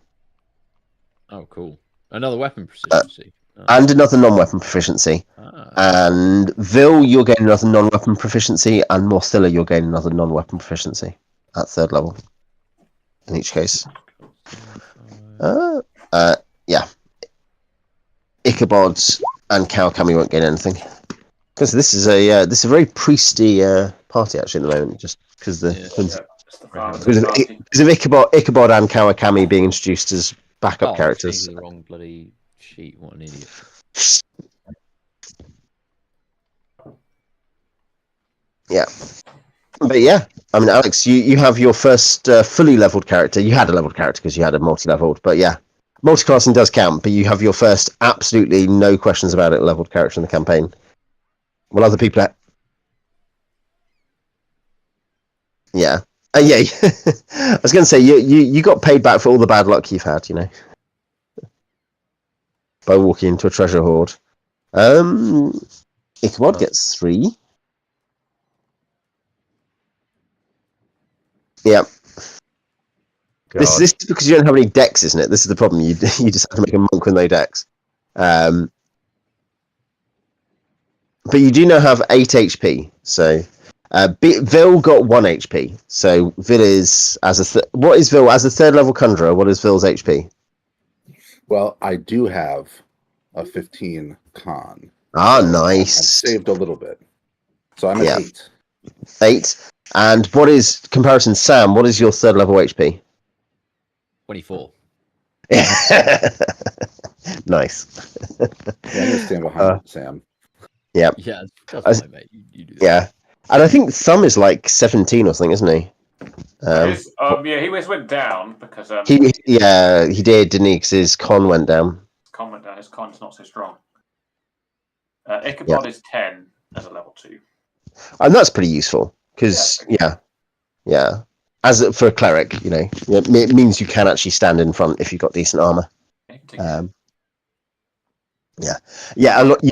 Oh, cool. Another weapon proficiency. And another non-weapon proficiency. And Vil, you'll gain another non-weapon proficiency, and Morthylla, you'll gain another non-weapon proficiency at 3rd level. In each case. Yeah. Ichabod and Kawakami won't gain anything. Because this is a very priesty party actually at the moment, just because because of Ichabod and Kawakami being introduced as backup characters. The wrong bloody sheet. What an idiot. Yeah, but yeah, I mean, Alex, you have your first fully leveled character. You had a leveled character because you had a multi-leveled, but yeah, multiclassing does count. But you have your first, absolutely no questions about it, leveled character in the campaign. Well, other people. Yeah. Yeah. I was going to say you got paid back for all the bad luck you've had, by walking into a treasure hoard. Ichabod gets 3. Yeah. This is because you don't have any decks, isn't it? This is the problem. You just have to make a monk with no decks. But you do now have 8 HP. So Vil got 1 HP. So Vil is what is Vil as a 3rd level conjurer? What is Vil's HP? Well, I do have a 15 con. Ah, nice. I've saved a little bit, so I'm at 8. 8. And what is comparison, Sam? What is your 3rd level HP? 24. Nice. Yeah, I'm gonna stand behind Sam. Yeah. Yeah, that's fine, mate. You do that. Yeah. And I think Thumb is like 17 or something, isn't he? Yeah, he always went down because he did, didn't he? Because his con went down. His con's not so strong. Ichabod is 10 as a level 2. And that's pretty useful because yeah. As for a cleric, it means you can actually stand in front if you've got decent armor. A lot.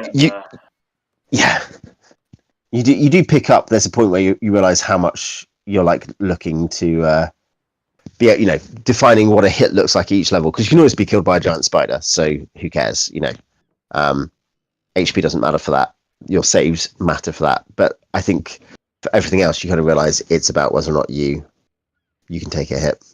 You do pick up. There's a point where you realize how much you're like looking to be, defining what a hit looks like at each level, because you can always be killed by a giant spider. So who cares? HP doesn't matter for that. Your saves matter for that. But I think for everything else, you kind of realize it's about whether or not you can take a hit.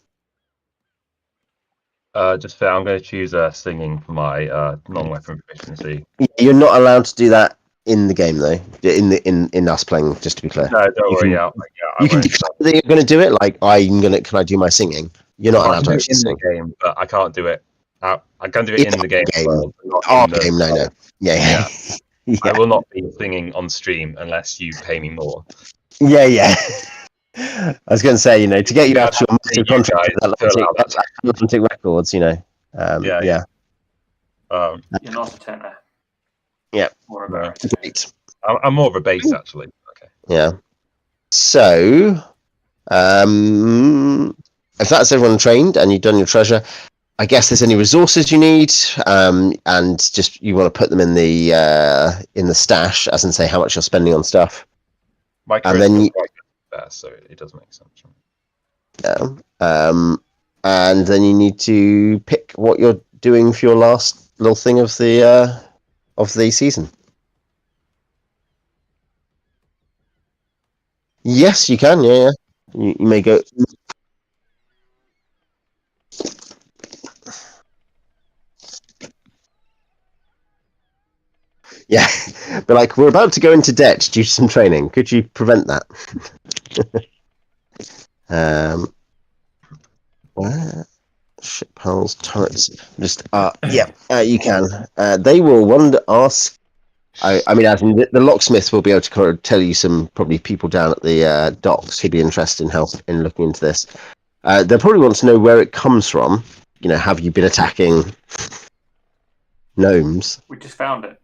Just fair. I'm going to choose singing for my non-weapon proficiency. You're not allowed to do that in the game, though. In us playing, just to be clear. No, don't worry. You can declare that you're going to do it. Like can I do my singing? You're not allowed to actually sing. The game, but I can't do it. I can do it in the game. Game, no. Yeah. I will not be singing on stream unless you pay me more. Yeah. I was going to say, to get you out of your contract with Atlantic Records, Yeah. You're not a tenor. Yeah. Or a baritone. Great. I'm more of a bass, actually. Okay. Yeah. So, if that's everyone trained and you've done your treasure, I guess there's any resources you need, and just you want to put them in the stash, as in say how much you're spending on stuff. My and then there, so it does make sense. Yeah. And then you need to pick what you're doing for your last little thing of the season. Yes, you can. Yeah. You may go. Yeah, but like we're about to go into debt due to some training. Could you prevent that? Where? Ship hulls, turrets. Just you can. They will ask. I mean, as in the locksmith will be able to tell you some probably people down at the docks who'd be interested in help in looking into this. They'll probably want to know where it comes from. You know, have you been attacking gnomes? We just found it.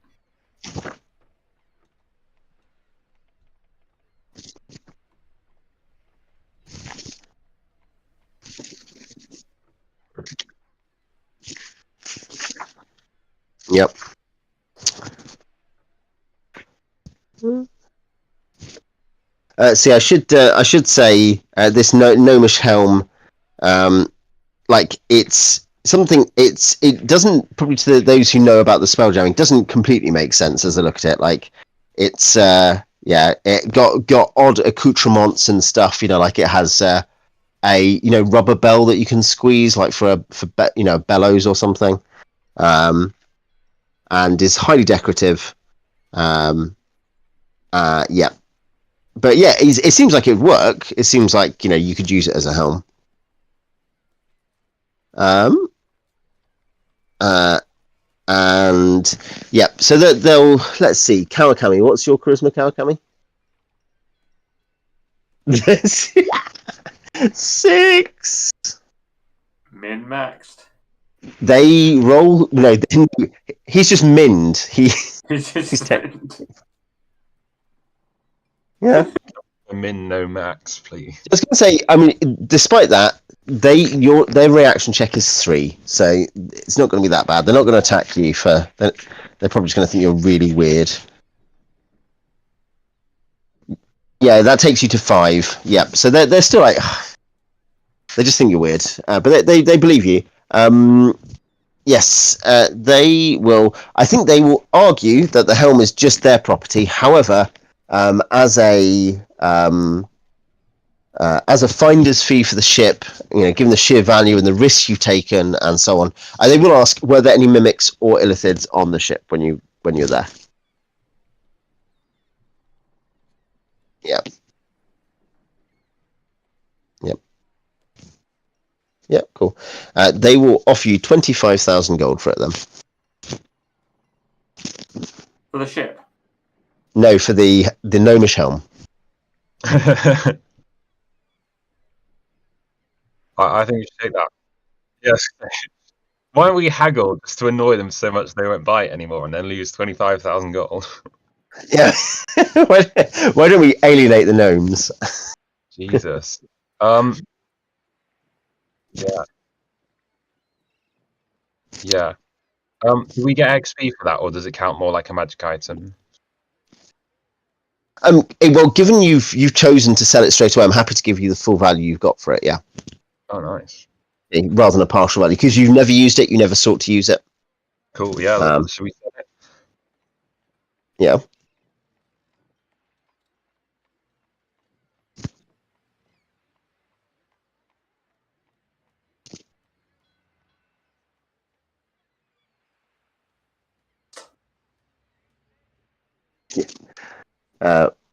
Yep. See, I should say this gnomish helm, like it's something. It doesn't probably to those who know about the spelljamming doesn't completely make sense as I look at it. Like it's it got odd accoutrements and stuff. You know, like it has a rubber bell that you can squeeze, like for bellows or something. And is highly decorative. Yeah. But yeah, it seems like it would work. It seems like, you could use it as a helm. And yeah, so that they'll, let's see, Kawakami, what's your charisma, Kawakami? 6. Min-maxed. They roll. No, he's just minned. He's yeah. A min no max, please. I was going to say. I mean, despite that, their reaction check is 3, so it's not going to be that bad. They're not going to attack you for. They're probably just going to think you're really weird. Yeah, that takes you to 5. Yep. So they're still like. They just think you're weird, but they believe you. Yes, they will. I think they will argue that the helm is just their property. However, as a finder's fee for the ship, given the sheer value and the risks you've taken and so on, they will ask were there any mimics or illithids on the ship when you're there. Yeah. Yep. Yeah, cool. They will offer you 25,000 gold for it then. For the ship? No, for the gnomish helm. I think we should take that. Yes. Why don't we haggle just to annoy them so much they won't buy it anymore and then lose 25,000 gold? Yeah. Why don't we alienate the gnomes? Jesus. Yeah. Yeah. Do we get XP for that, or does it count more like a magic item? Well, given you've chosen to sell it straight away, I'm happy to give you the full value you've got for it. Yeah. Oh, nice. Rather than a partial value, because you've never used it, you never sought to use it. Cool. Yeah. Should we sell it? Yeah.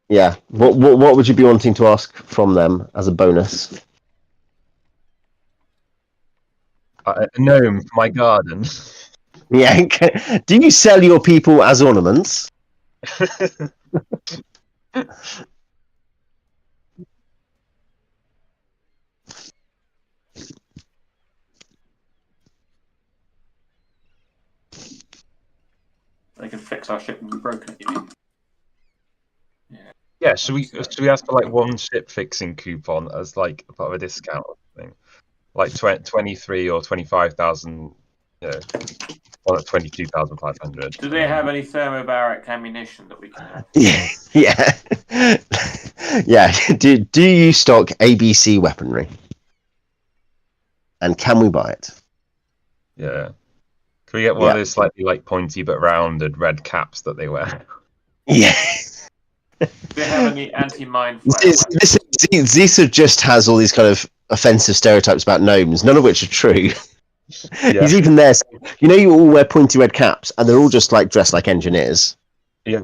Yeah. What would you be wanting to ask from them as a bonus? A gnome for my garden. Yeah. Do you sell your people as ornaments? They can fix our ship and be broken, you mean? Yeah, should we ask for like one ship fixing coupon as like a part of a discount or something? Like 23 or 25,000, or 22,500. Do they have any thermobaric ammunition that we can have? Yeah. Yeah. Do you stock ABC weaponry? And can we buy it? Yeah. Can we get one of those slightly like pointy but rounded red caps that they wear? Yeah. Do they have any anti-mind flare weapons? Xeethra just has all these kind of offensive stereotypes about gnomes, none of which are true. Yeah. He's even there saying, you know, you all wear pointy red caps, and they're all just like dressed like engineers. Yeah.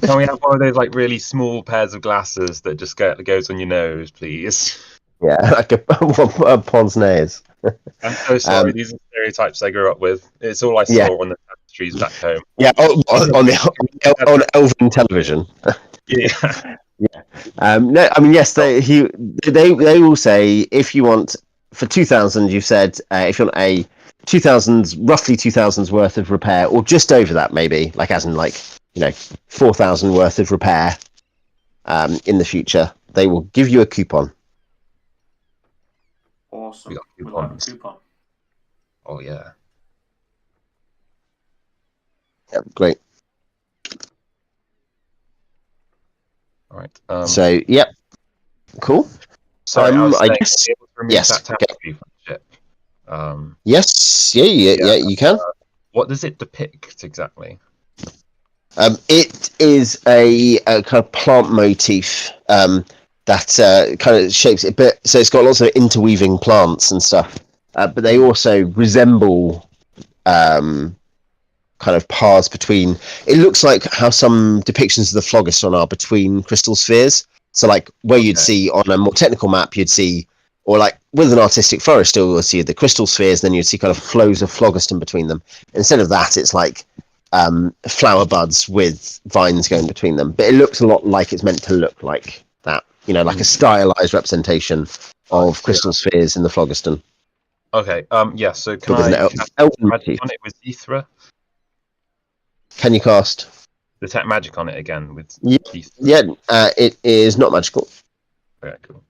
Can we have one of those like really small pairs of glasses that just goes on your nose, please? Yeah, like a pince nez. I'm so sorry. These are stereotypes I grew up with. It's all I saw on the tapestries back home. Yeah, on Elven television. Yeah. No, I mean, yes, they will say if you want for 2,000, you've said if you want a 2,000, roughly 2,000's worth of repair, or just over that, maybe, like as in 4,000 worth of repair. In the future, they will give you a coupon. Awesome. We got We'll have a coupons. coupon. Oh yeah. Yeah, great. All right. So, yep, cool. Sorry, I was saying, guess be able to remove yes. that tapestry from the ship. Yes, yeah, you can. What does it depict exactly? It is a kind of plant motif that kind of shapes it, but so it's got lots of interweaving plants and stuff, but they also resemble kind of paths between. It looks like how some depictions of the phlogiston are between crystal spheres. So, like where you'd see on a more technical map, you'd see, or like with an artistic forest, still you'll see the crystal spheres. Then you'd see kind of flows of phlogiston between them. Instead of that, it's like flower buds with vines going between them. But it looks a lot like it's meant to look like that. You know, like a stylized representation of crystal spheres in the phlogiston. Okay. Yeah. So can But with I an elven magic motif. on it with Xeethra? Can you cast? Detect magic on it again with Yeah. Xeethra? Yeah, it is not magical. Okay, cool.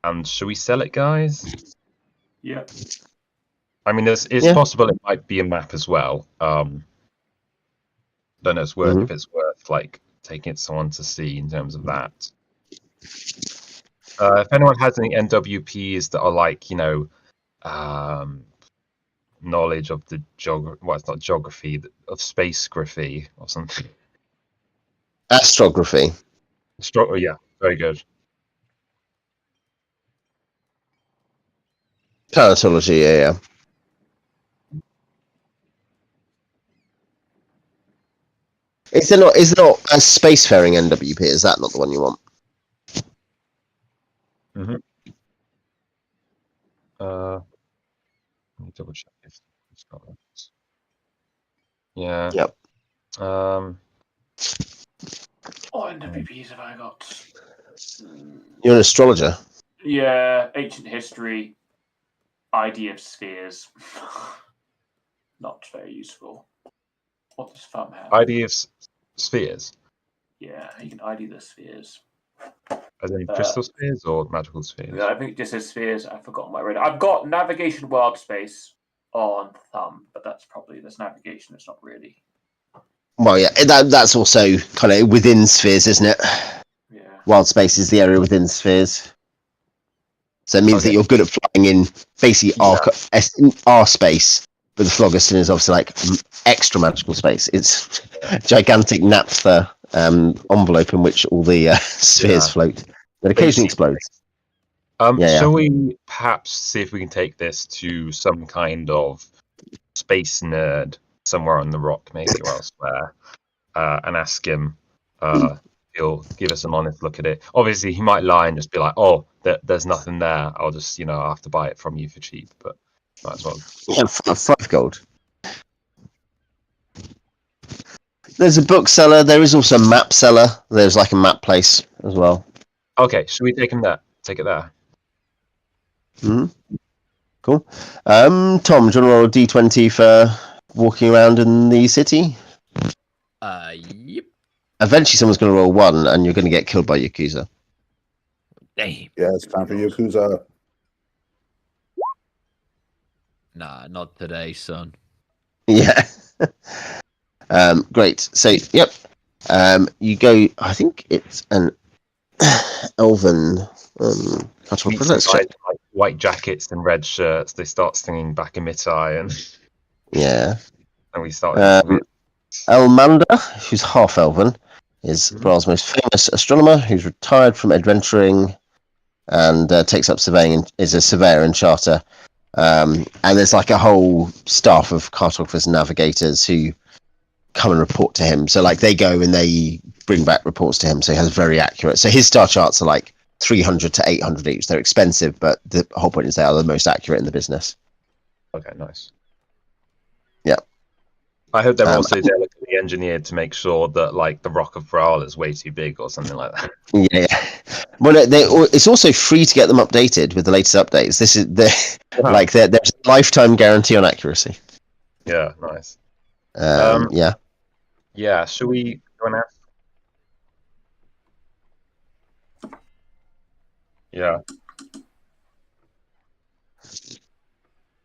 And should we sell it, guys? Yeah. I mean, it's possible it might be a map as well. Don't know if it's worth like taking it to someone to see in terms of that. If anyone has any NWPs that are like, knowledge of the it's not geography, of spacegraphy or something. Astrography. Yeah, very good. Planetology, yeah. Is there not a spacefaring NWP? Is that not the one you want? Mm-hmm. Let me double check if it's got that. Yeah. Yep. What NWPs have I got? You're an astrologer. Yeah, ancient history, ID of spheres. Not very useful. What does FAM have? ID of spheres? Yeah, you can ID the spheres. As in crystal spheres or magical spheres? Yeah, I think this is spheres. I've forgotten my radar. I've got navigation world space on thumb, but that's navigation. It's not really. Well, yeah, that's also kind of within spheres, isn't it? Yeah. Wild space is the area within spheres. So it means that you're good at flying in basically our space, but the phlogiston is obviously like extra magical space. It's a gigantic naphtha envelope in which all the spheres float. That occasionally explodes. Shall we perhaps see if we can take this to some kind of space nerd somewhere on the rock, maybe, or elsewhere, and ask him? He'll give us an honest look at it. Obviously, he might lie and just be like, "Oh, there's nothing there. I'll just, I'll have to buy it from you for cheap." But might as well. Yeah, 5 gold. There's a bookseller. There is also a map seller. There's like a map place as well. Okay, should we take him there? Take it there. Cool. Tom, do you want to roll a d20 for walking around in the city? Yep. Eventually, someone's going to roll 1, and you're going to get killed by Yakuza. Damn. Yeah, it's time for Yakuza. Nah, not today, son. Yeah. Great. So, yep. You go. I think it's an elven. Meet some guys in, like, white jackets and red shirts. They start singing back in Mitai, and yeah. and we start. Elmander, who's half elven, is Mhm. Bral's most famous astronomer, who's retired from adventuring and takes up surveying and is a surveyor and charter. And there's like a whole staff of cartographers and navigators who come and report to him. So like they go and they bring back reports to him. So he has very accurate. So his star charts are like 300 to 800 each. They're expensive, but the whole point is they are the most accurate in the business. Okay, nice. Yeah. I hope they're also delicately engineered to make sure that like the Rock of Bral is way too big or something like that. Yeah. Well, it's also free to get them updated with the latest updates. This is there's a lifetime guarantee on accuracy. Yeah, nice. Yeah. Yeah, should we go and ask? Yeah.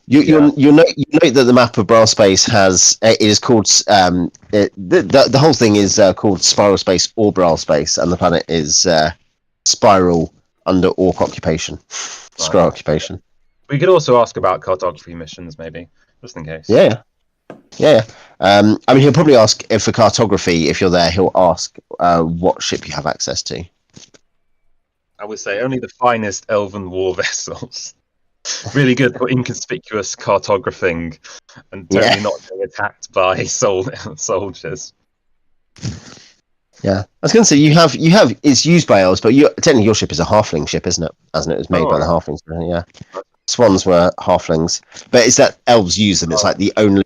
You note that the map of Bral Space has it is called the whole thing is called Spiral Space or Bral Space, and the planet is Spiral under Orc occupation, Scro occupation. We could also ask about cartography missions, maybe, just in case. Yeah. I mean, he'll probably ask if for cartography. If you're there, he'll ask what ship you have access to. I would say only the finest elven war vessels. Really good for inconspicuous cartographing and totally not being attacked by soldiers. Yeah, I was going to say you have it's used by elves, but technically your ship is a halfling ship, isn't it? Hasn't it? It was made by the halflings. Yeah, swans were halflings, but it's that elves use them. It's like the only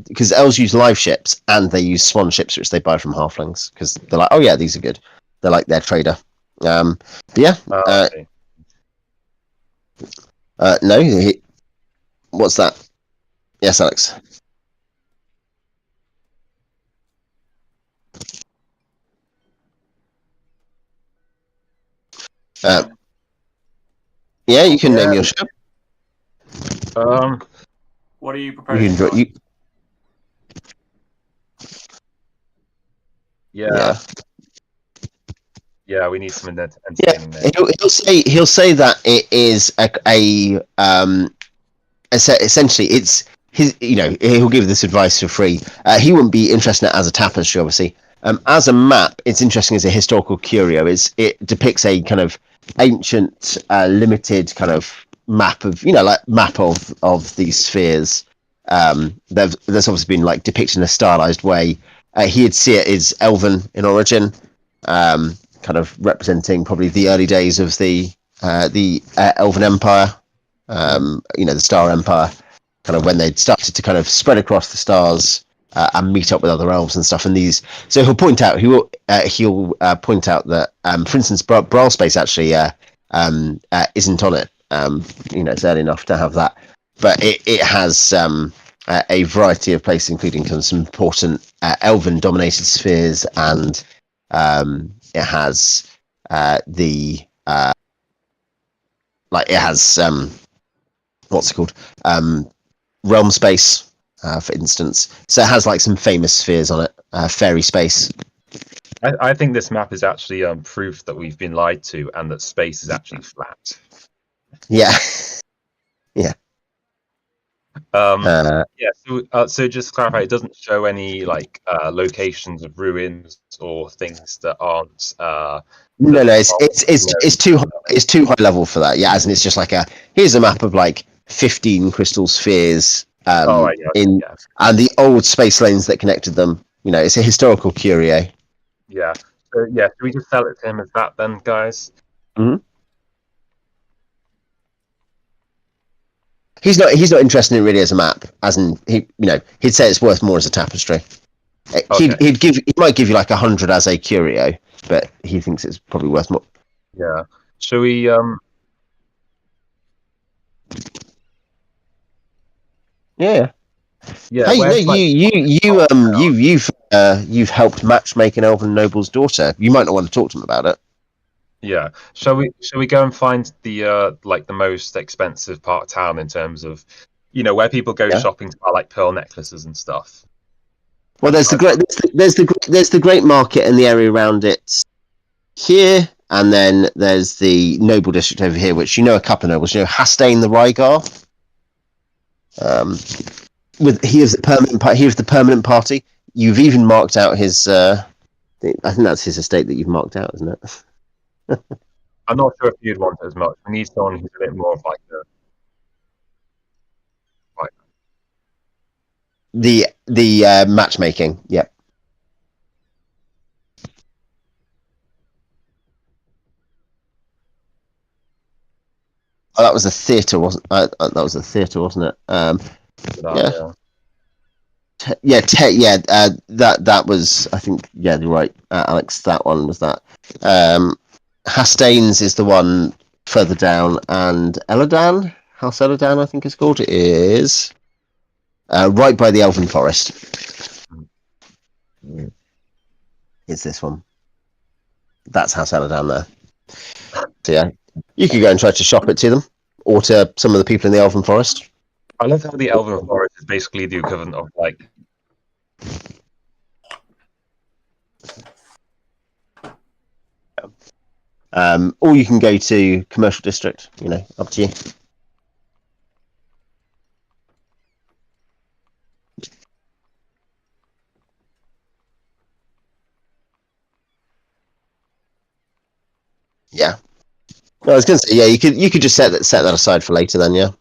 because elves use live ships and they use swan ships, which they buy from halflings because they're like, oh yeah, these are good. They're like their trader. Yeah. No. What's that? Yes, Alex. Yeah, you can name your ship. What are you proposing? Yeah, we need some entertaining names. He'll say that it is essentially it's his. He'll give this advice for free. He wouldn't be interested in it as a tapestry, obviously. As a map, it's interesting as a historical curio. It depicts a kind of ancient, limited kind of map of map of these spheres. There's obviously been like depicted in a stylized way. He'd see it as elven in origin, kind of representing probably the early days of the Elven Empire. The Star Empire, kind of when they'd started to kind of spread across the stars and meet up with other elves and stuff. And so he'll point out point out that, for instance, Bral Space actually isn't on it. It's early enough to have that, but it has a variety of places, including some important elven-dominated spheres, and it has what's it called? Realm space, for instance. So it has like some famous spheres on it. Fairy space. I think this map is actually proof that we've been lied to and that space is actually flat. Yeah. Yeah. So just to clarify, it doesn't show any like locations of ruins or things that aren't. No, it's too high level for that. Yeah, as in it's just like here's a map of like 15 crystal spheres. And the old space lanes that connected them. It's a historical curio. Yeah. So should we just sell it to him as that then, guys? Mm-hmm. He's not interested in it really as a map, as in he'd say it's worth more as a tapestry. Okay. He might give you like 100 as a curio, but he thinks it's probably worth more. Yeah. Shall we Yeah. Hey, you've helped matchmake an elven noble's daughter. You might not want to talk to him about it. Yeah. Shall we go and find the the most expensive part of town in terms of where people go shopping to buy like pearl necklaces and stuff? Well, there's the great market and the area around it here, and then there's the noble district over here, which you know a couple of nobles. You know Hastane the Rygar. He is the permanent party. You've even marked out his. I think that's his estate that you've marked out, isn't it? I'm not sure if you'd want it as much. We need someone who's a bit more of like the matchmaking. Yep. Oh, that was a theatre, wasn't? That was a theatre, wasn't it? That was. I think. Yeah, you're right, Alex. That one was that. Hastane's is the one further down, and Eladan, House Eladan, I think it's called. It is right by the Elven Forest. It's this one. That's House Eladan there. So yeah, you could go and try to shop it to them, or to some of the people in the Elven Forest. I love how the Elven Forest is basically the equivalent of like. Or you can go to commercial district. You know, up to you. Yeah. No, I was going to say, yeah, you could just set that aside for later then, yeah.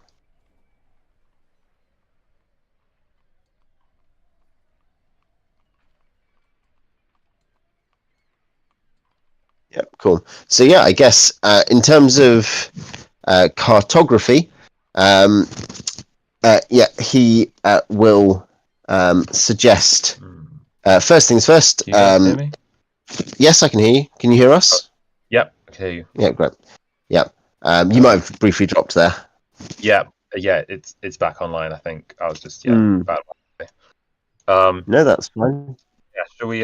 Yeah, cool. So yeah, I guess in terms of cartography, he will suggest first things first. Can you guys hear me? Yes, I can hear you. Can you hear us? Yep, I can hear you. Yeah, great. Yeah, you might have briefly dropped there. Yeah, it's back online. I think I was just about. No, that's fine. Yeah, shall we?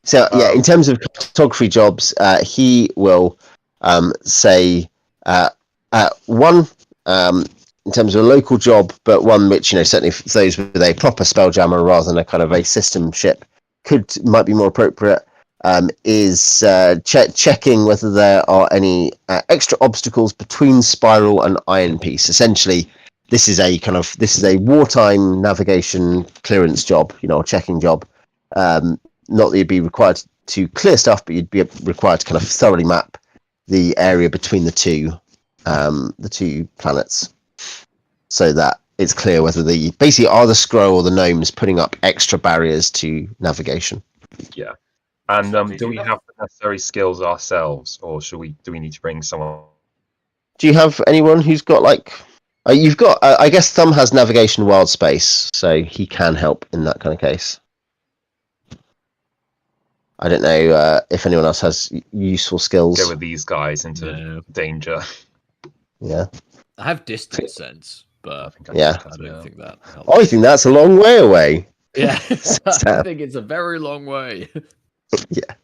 So yeah, in terms of cartography jobs, he will say one in terms of a local job, but one which, you know, certainly for those with a proper Spelljammer rather than a kind of a system ship might be more appropriate. Is checking whether there are any extra obstacles between Spiral and Iron Piece. Essentially, this is a wartime navigation clearance job, you know, or checking job. Not that you'd be required to clear stuff, but you'd be required to kind of thoroughly map the area between the two planets, so that it's clear whether basically are the Scro or the gnomes putting up extra barriers to navigation. Yeah. And do we have the necessary skills ourselves, or do we need to bring someone? Do you have anyone who's got like? You've got. I guess Thumb has navigation wild space, so he can help in that kind of case. I don't know if anyone else has useful skills. Go with these guys into danger. Yeah. I have distance sense, but I don't think that helps. I think that's a long way away. Yeah, I think it's a very long way. Yeah.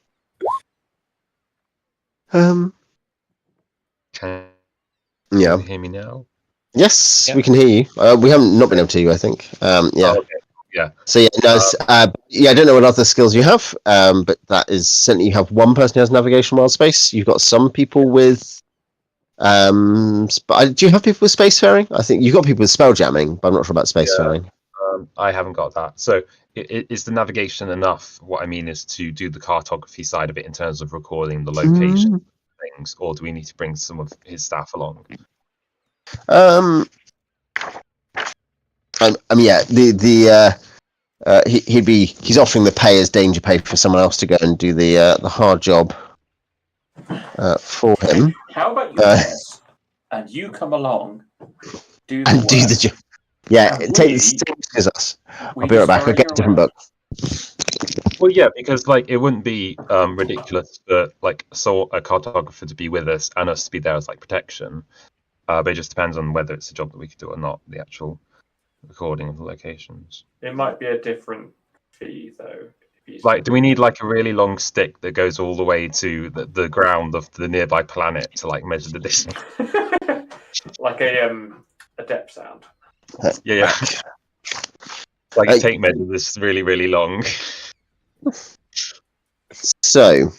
Can you hear me now? Yes, we can hear you. We haven't not been able to, I think. Yeah. Oh, okay. Yeah. So yeah, no, I don't know what other skills you have, but that is certainly you have one person who has navigation wild space. You've got some people with. Do you have people with spacefaring? I think you've got people with spelljamming, but I'm not sure about spacefaring. I haven't got that. So is the navigation enough? What I mean is to do the cartography side of it in terms of recording the location things, or do we need to bring some of his staff along? He's offering the pay as danger pay for someone else to go and do the hard job for him. How about you guys? And you come along, do the job. Yeah, take us. I'll be right back. I'll get a different book. Well, yeah, because like it wouldn't be ridiculous for like a cartographer to be with us and us to be there as like protection. But it just depends on whether it's a job that we could do or not. The actual recording of the locations. It might be a different fee though. Like, do we need like a really long stick that goes all the way to the ground of the nearby planet to like measure the distance? Like a depth sound. Yeah. Like tape measure this really, really long. So,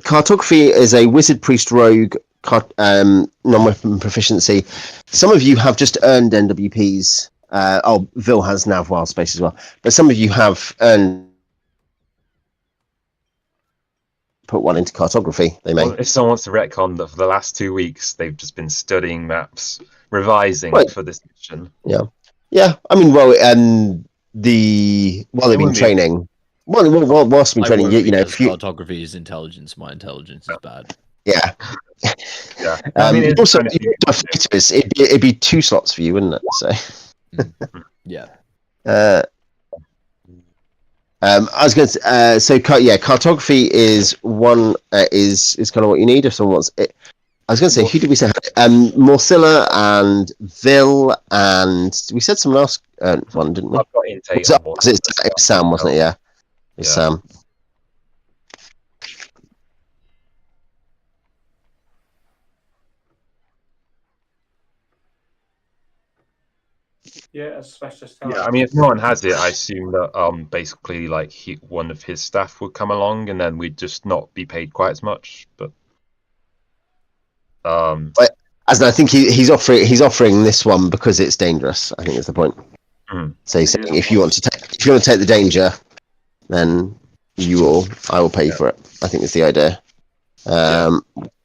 cartography is a wizard, priest, rogue non-weapon proficiency. Some of you have just earned NWPs. Vil has nav wild space as well, but some of you have earned. Put one into cartography. They may. Well, if someone wants to retcon that for the last 2 weeks they've just been studying maps, revising for this mission. Yeah. I mean, while they've been training. Whilst been training, if cartography is intelligence, my intelligence is bad. Yeah. Yeah. Also, it'd be 2 slots for you, wouldn't it? So. Yeah. I was going to cartography is one is kind of what you need if someone wants it. I was going to say, who did we say? Morthylla and Vil, and we said someone else one, didn't we? I've got intake. It was Sam, wasn't it? Yeah, it was Sam. Yeah, a specialist. Yeah, I mean, if no one has it, I assume that basically like one of his staff would come along, and then we'd just not be paid quite as much. But as I think he's offering this one because it's dangerous. I think is the point. So he's saying if you want to take the danger, then I will pay for it. I think is the idea.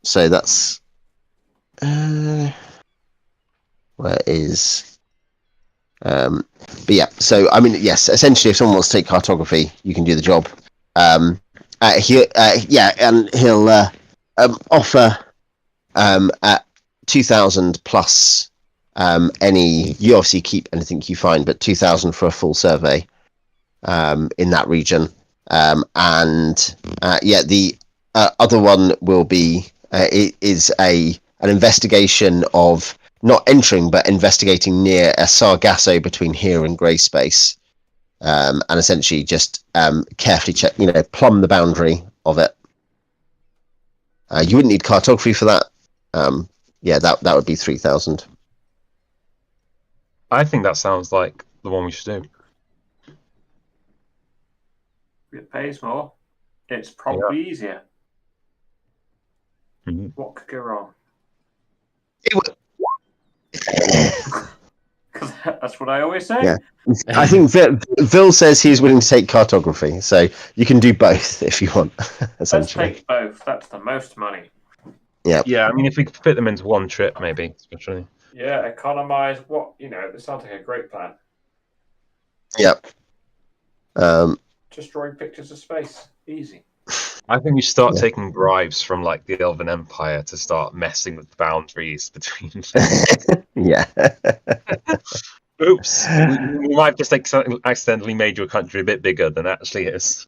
So that's where is. But yeah, so I mean, yes, essentially, if someone wants to take cartography, you can do the job. And he'll offer at 2,000 plus any. You obviously keep anything you find, but 2,000 for a full survey in that region. The other one will be is an investigation of. Not entering, but investigating near a Sargasso between here and Grey Space, and essentially just carefully check, plumb the boundary of it. You wouldn't need cartography for that. That would be 3,000. I think that sounds like the one we should do. It pays more. It's probably easier. Mm-hmm. What could go wrong? Because that's what I always say. Yeah. I think Vil says he's willing to take cartography, so you can do both if you want. Essentially, let's take both. That's the most money. Yeah. Yeah, I mean, if we could fit them into one trip, maybe, especially. Yeah, economize. This sounds like a great plan. Yep. Just drawing pictures of space, easy. I think we start taking bribes from like the Elven Empire to start messing with the boundaries between. Yeah. Oops, we might have just accidentally made your country a bit bigger than it actually is.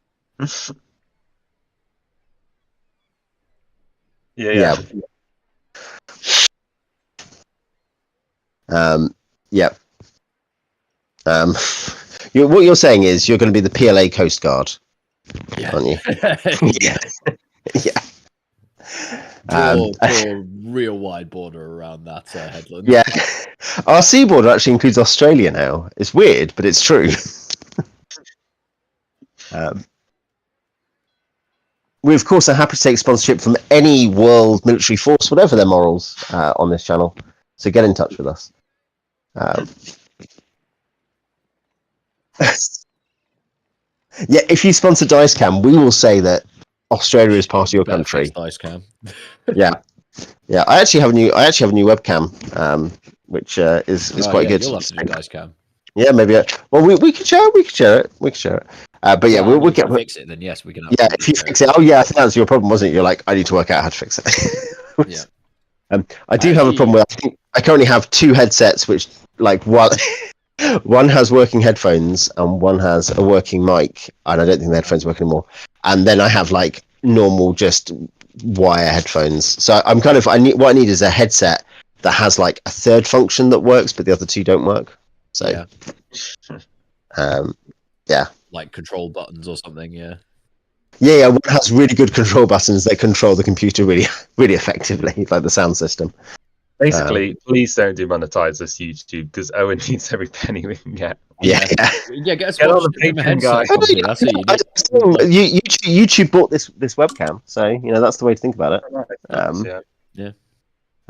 Yeah. What you're saying is you're going to be the PLA Coast Guard, aren't you? Yeah. Yeah. Draw a real wide border around that headland. Yeah. Our sea border actually includes Australia now. It's weird, but it's true. We, of course, are happy to take sponsorship from any world military force, whatever their morals, on this channel. So get in touch with us. Yeah, if you sponsor Dicecam, we will say that Australia is part of your country. Dicecam. Yeah. I actually have a new webcam, which is quite good. You'll have to do Dicecam. Yeah, maybe. We could share it. We could share it. But yeah, we'll get. Fix it, then yes, we can. Yeah, if you fix it. Oh yeah, I think that's your problem, wasn't it? You're like, I need to work out how to fix it. Yeah. I do have a problem with. I think I currently have 2 headsets, which like one has working headphones and one has a working mic, and I don't think the headphones work anymore. And then I have like normal just wire headphones. So I'm what I need is a headset that has like a third function that works, but the other 2 don't work. So yeah. Like control buttons or something, yeah. Yeah, one has really good control buttons that control the computer really, really effectively, like the sound system. Basically, please don't demonetize this YouTube because Owen needs every penny we can get. Yeah, get a Get on the Patreon, Patreon, guys. That's it. YouTube bought this webcam, so that's the way to think about it.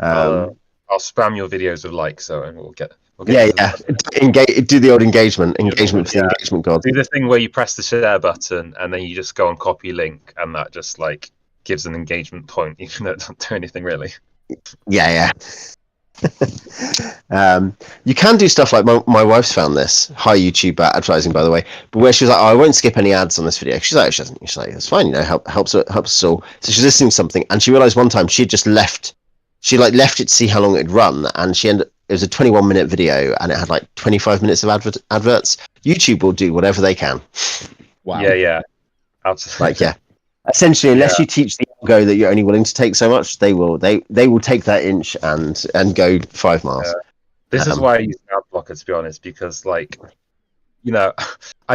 I'll spam your videos with likes, so and we'll get do the old engagement for the engagement god. Do the thing where you press the share button and then you just go on copy link, and that just like gives an engagement point, even though it doesn't do anything really. Yeah. You can do stuff like my wife's found this. Hi YouTube advertising, by the way, but where she was like, I won't skip any ads on this video. She's like, she's like, it's fine, helps us all. So she's listening to something, and she realized one time she had just left it to see how long it'd run, and it was a 21-minute video, and it had like 25 minutes of adverts. YouTube will do whatever they can. Wow. Yeah. Absolutely. Essentially, unless you teach the algo that you're only willing to take so much, they will take that inch and go 5 miles. This is why I use ad blocker, to be honest, because I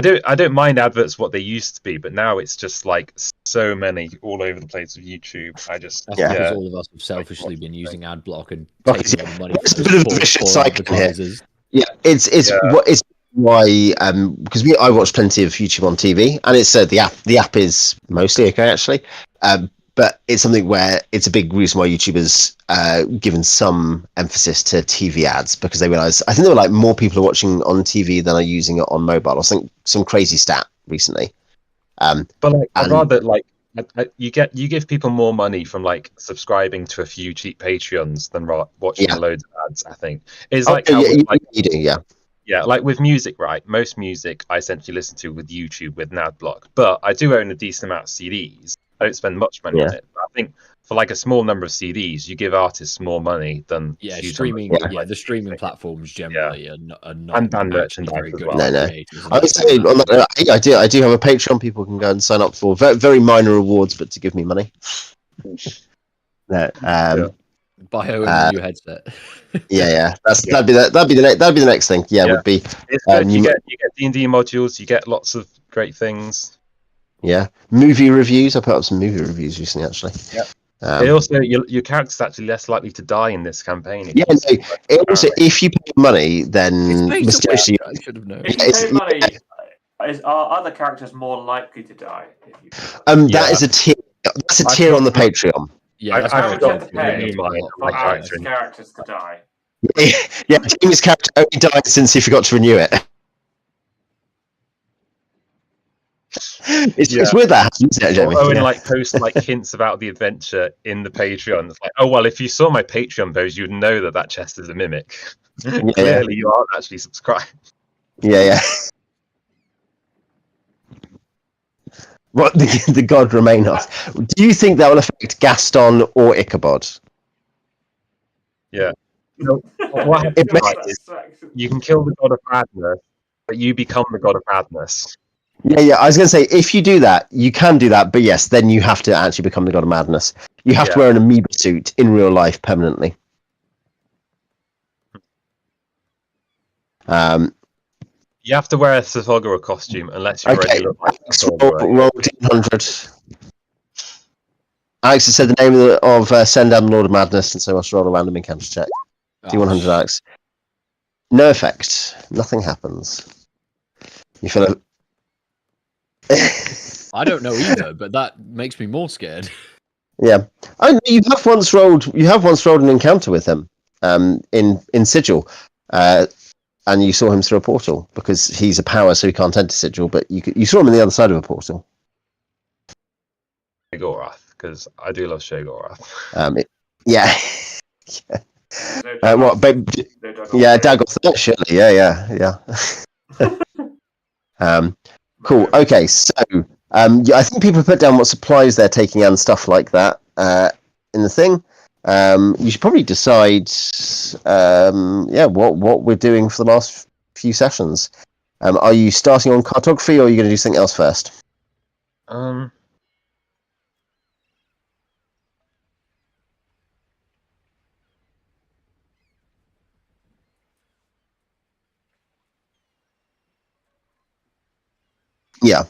don't mind adverts what they used to be, but now it's just like so many all over the place of YouTube. That's because all of us have selfishly been using ad block and taking all the money from those poor advertisers. Yeah, it's why because I watch plenty of YouTube on TV, and it's the app is mostly okay actually, but it's something where it's a big reason why YouTube has given some emphasis to TV ads, because they realize, I think there were like more people are watching on TV than are using it on mobile. I think some crazy stat recently. But I'd rather you give people more money from like subscribing to a few cheap Patreons than watching loads of ads. I think it's like with music, right? Most music I essentially listen to with YouTube with an ad block, but I do own a decent amount of CDs. I don't spend much money on it. But I think for like a small number of CDs, you give artists more money than streaming. The streaming platforms generally are not and band merchandise very as good. well. No. I would say I do have a Patreon people can go and sign up for. Very, very minor rewards, but to give me money. Buy Owen a new headset. That'd be the next thing. Would be. It's good. You get D&D modules. You get lots of great things. Yeah, movie reviews. I put up some movie reviews recently, actually. Yeah. Also, your character's actually less likely to die in this campaign. Also, if you pay money, then mysteriously, I should have known. If you pay money, are other characters more likely to die? That is a tier. That's a tier on the Patreon. Yeah, that's I would have to pay for characters to die. Yeah, Jamie's character only died since he forgot to renew it. It's weird that happens, isn't it, Jamie? Owen post hints about the adventure in the Patreon. It's like, oh well, if you saw my Patreon post, you'd know that chest is a mimic. Clearly, you aren't actually subscribed. Yeah. What the god Remainoth? Do you think that will affect Gaston or Ichabod? Yeah. No, what happens you can kill the god of madness, but you become the god of madness. Yeah. I was going to say, if you do that, you can do that, but yes, then you have to actually become the god of madness. You have to wear an amoeba suit in real life permanently. You have to wear a Astrologer costume unless you already look like roll 100. Alex has said the name of Send Down the Lord of Madness, and so must roll a random encounter check. D100, Alex. No effect. Nothing happens. You feel I don't know either, but that makes me more scared. Yeah. Oh, you have once rolled an encounter with him in Sigil. And you saw him through a portal, because he's a power, so he can't enter Sigil, but you saw him on the other side of a portal. Gorath, because I do love Shogorath. What? Dagoth, surely. Yeah. Cool. Okay, so I think people put down what supplies they're taking and stuff like that in the thing. You should probably decide, what we're doing for the last few sessions. Are you starting on cartography, or are you going to do something else first? Yeah.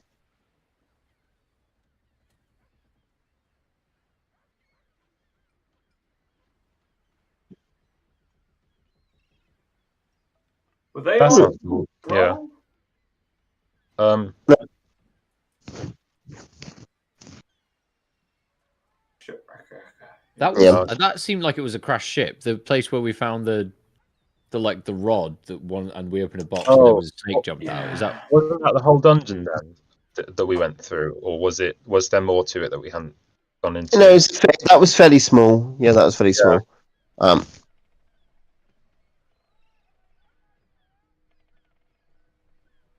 Were they That on sounds cool. Yeah. Bral? Sure. Okay. That was Yeah. that seemed like it was a crashed ship. The place where we found the rod that one, and we opened a box and there was a snake jumped out. Is that Wasn't that the whole dungeon then that we went through, or was there more to it that we hadn't gone into? No, that was fairly small. Yeah, that was fairly small.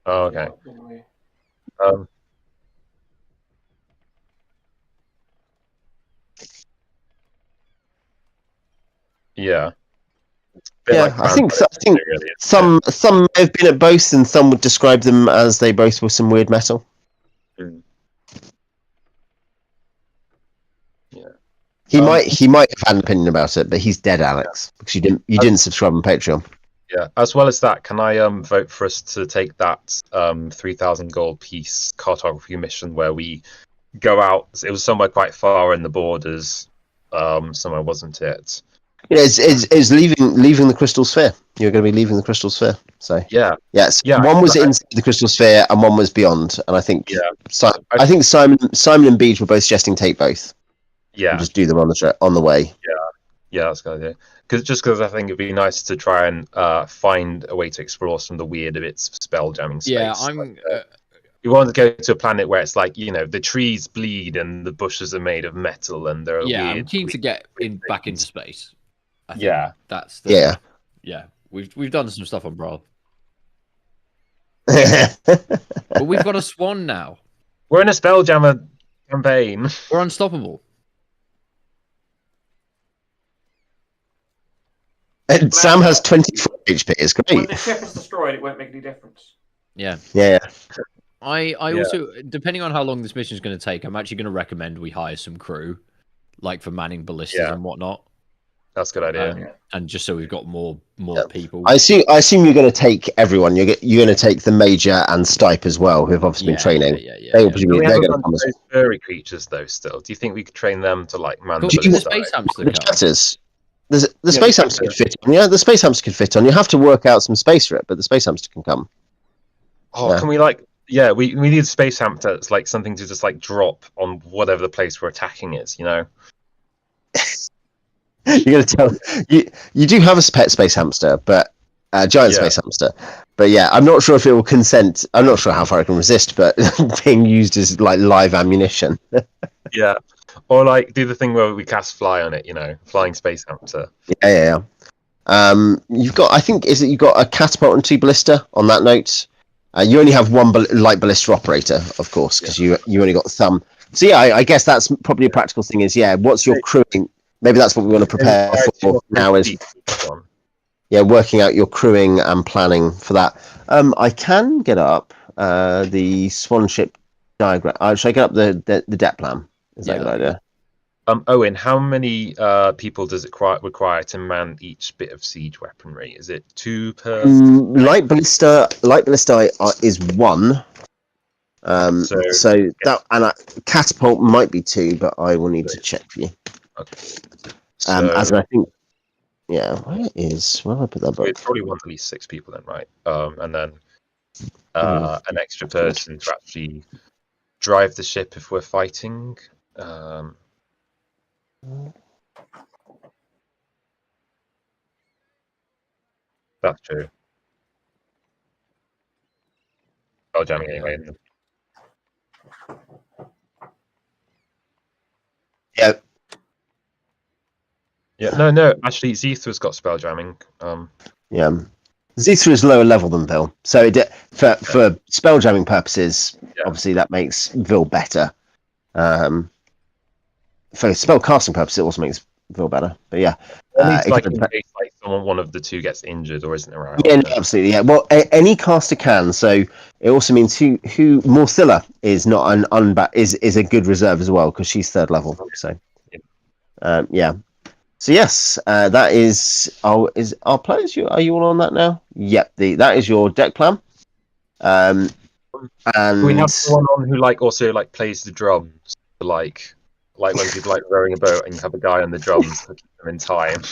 Oh, okay. Yeah. Yeah, Like I think really, some may have been at both, and some would describe them as they both were some weird metal. Mm. Yeah. He might have had an opinion about it, but he's dead, Alex, because you didn't subscribe on Patreon. Yeah. As well as that, can I vote for us to take that 3,000 gold piece cartography mission where we go out? It was somewhere quite far in the borders, somewhere, wasn't it? Yeah, it's leaving the crystal sphere. You're going to be leaving the crystal sphere. So yes, one was inside the crystal sphere and one was beyond. And I think I think Simon and Beach were both suggesting take both. Yeah, and just do them on the way. Yeah, that's a good idea. Because I think it'd be nice to try and find a way to explore some of the weird bits of spell jamming space. Yeah, you want to go to a planet where it's like, the trees bleed and the bushes are made of metal and there are weird. I'm keen to get back into space. I think that's We've done some stuff on Bral, but we've got a swan now. We're in a Spelljammer campaign. We're unstoppable. And Sam has 24 HP. It's great. When the ship is destroyed, it won't make any difference. Yeah. I Yeah. also, depending on how long this mission is going to take, I'm actually going to recommend we hire some crew, like for manning ballistas and whatnot. That's a good idea. And just so we've got more people. I assume you're going to take everyone. You're going to take the Major and Stipe as well, who have obviously been training. They're going to come. Those furry creatures, though. Still, do you think we could train them to like man? The space hamster. The chatters. The space hamster could fit on. Yeah, the space hamster could fit on. You have to work out some space for it, but the space hamster can come. Oh, can we like? Yeah, we need a space hamster. It's like something to just like drop on whatever the place we're attacking is. You're going to tell you do have a pet space hamster, but a giant space hamster. But yeah, I'm not sure if it will consent. I'm not sure how far it can resist, but being used as like live ammunition. Yeah, or like do the thing where we cast fly on it. Flying space hamster. Yeah. You've got. I think you've got a catapult and 2 ballista. On that note, you only have 1 light ballista operator, of course, because you only got thumb. So yeah, I guess that's probably a practical thing. Is what's your crewing? Maybe that's what we want to prepare for now. Is working out your crewing and planning for that. I can get up the swan ship diagram. Should I get up the deck plan? Is that a good idea? Owen, how many people does it require to man each bit of siege weaponry? Is it 2 per? Light ballista is 1. So that and catapult might be 2, but I will need to check for you. Okay. As I think, where have I put that book? It probably want at least 6 people then, right? And then an extra person to actually drive the ship if we're fighting. That's true. Jamming anyway. Yeah. Yeah, no. Actually, Xeethra's got spell jamming. Yeah, Xeethra is lower level than Vil, so for spell jamming purposes, obviously that makes Vil better. For spell casting purposes, it also makes Vil better. But yeah, in case one of the 2 gets injured or isn't around. Yeah, no, absolutely. Yeah, well, any caster can. So it also means who Morthylla is not an is a good reserve as well because she's 3rd level. So So yes, that is our players. Are you all on that now? Yep. That is your deck plan. And we have someone on who also plays the drums for like when people like rowing a boat and you have a guy on the drums to keep them in time.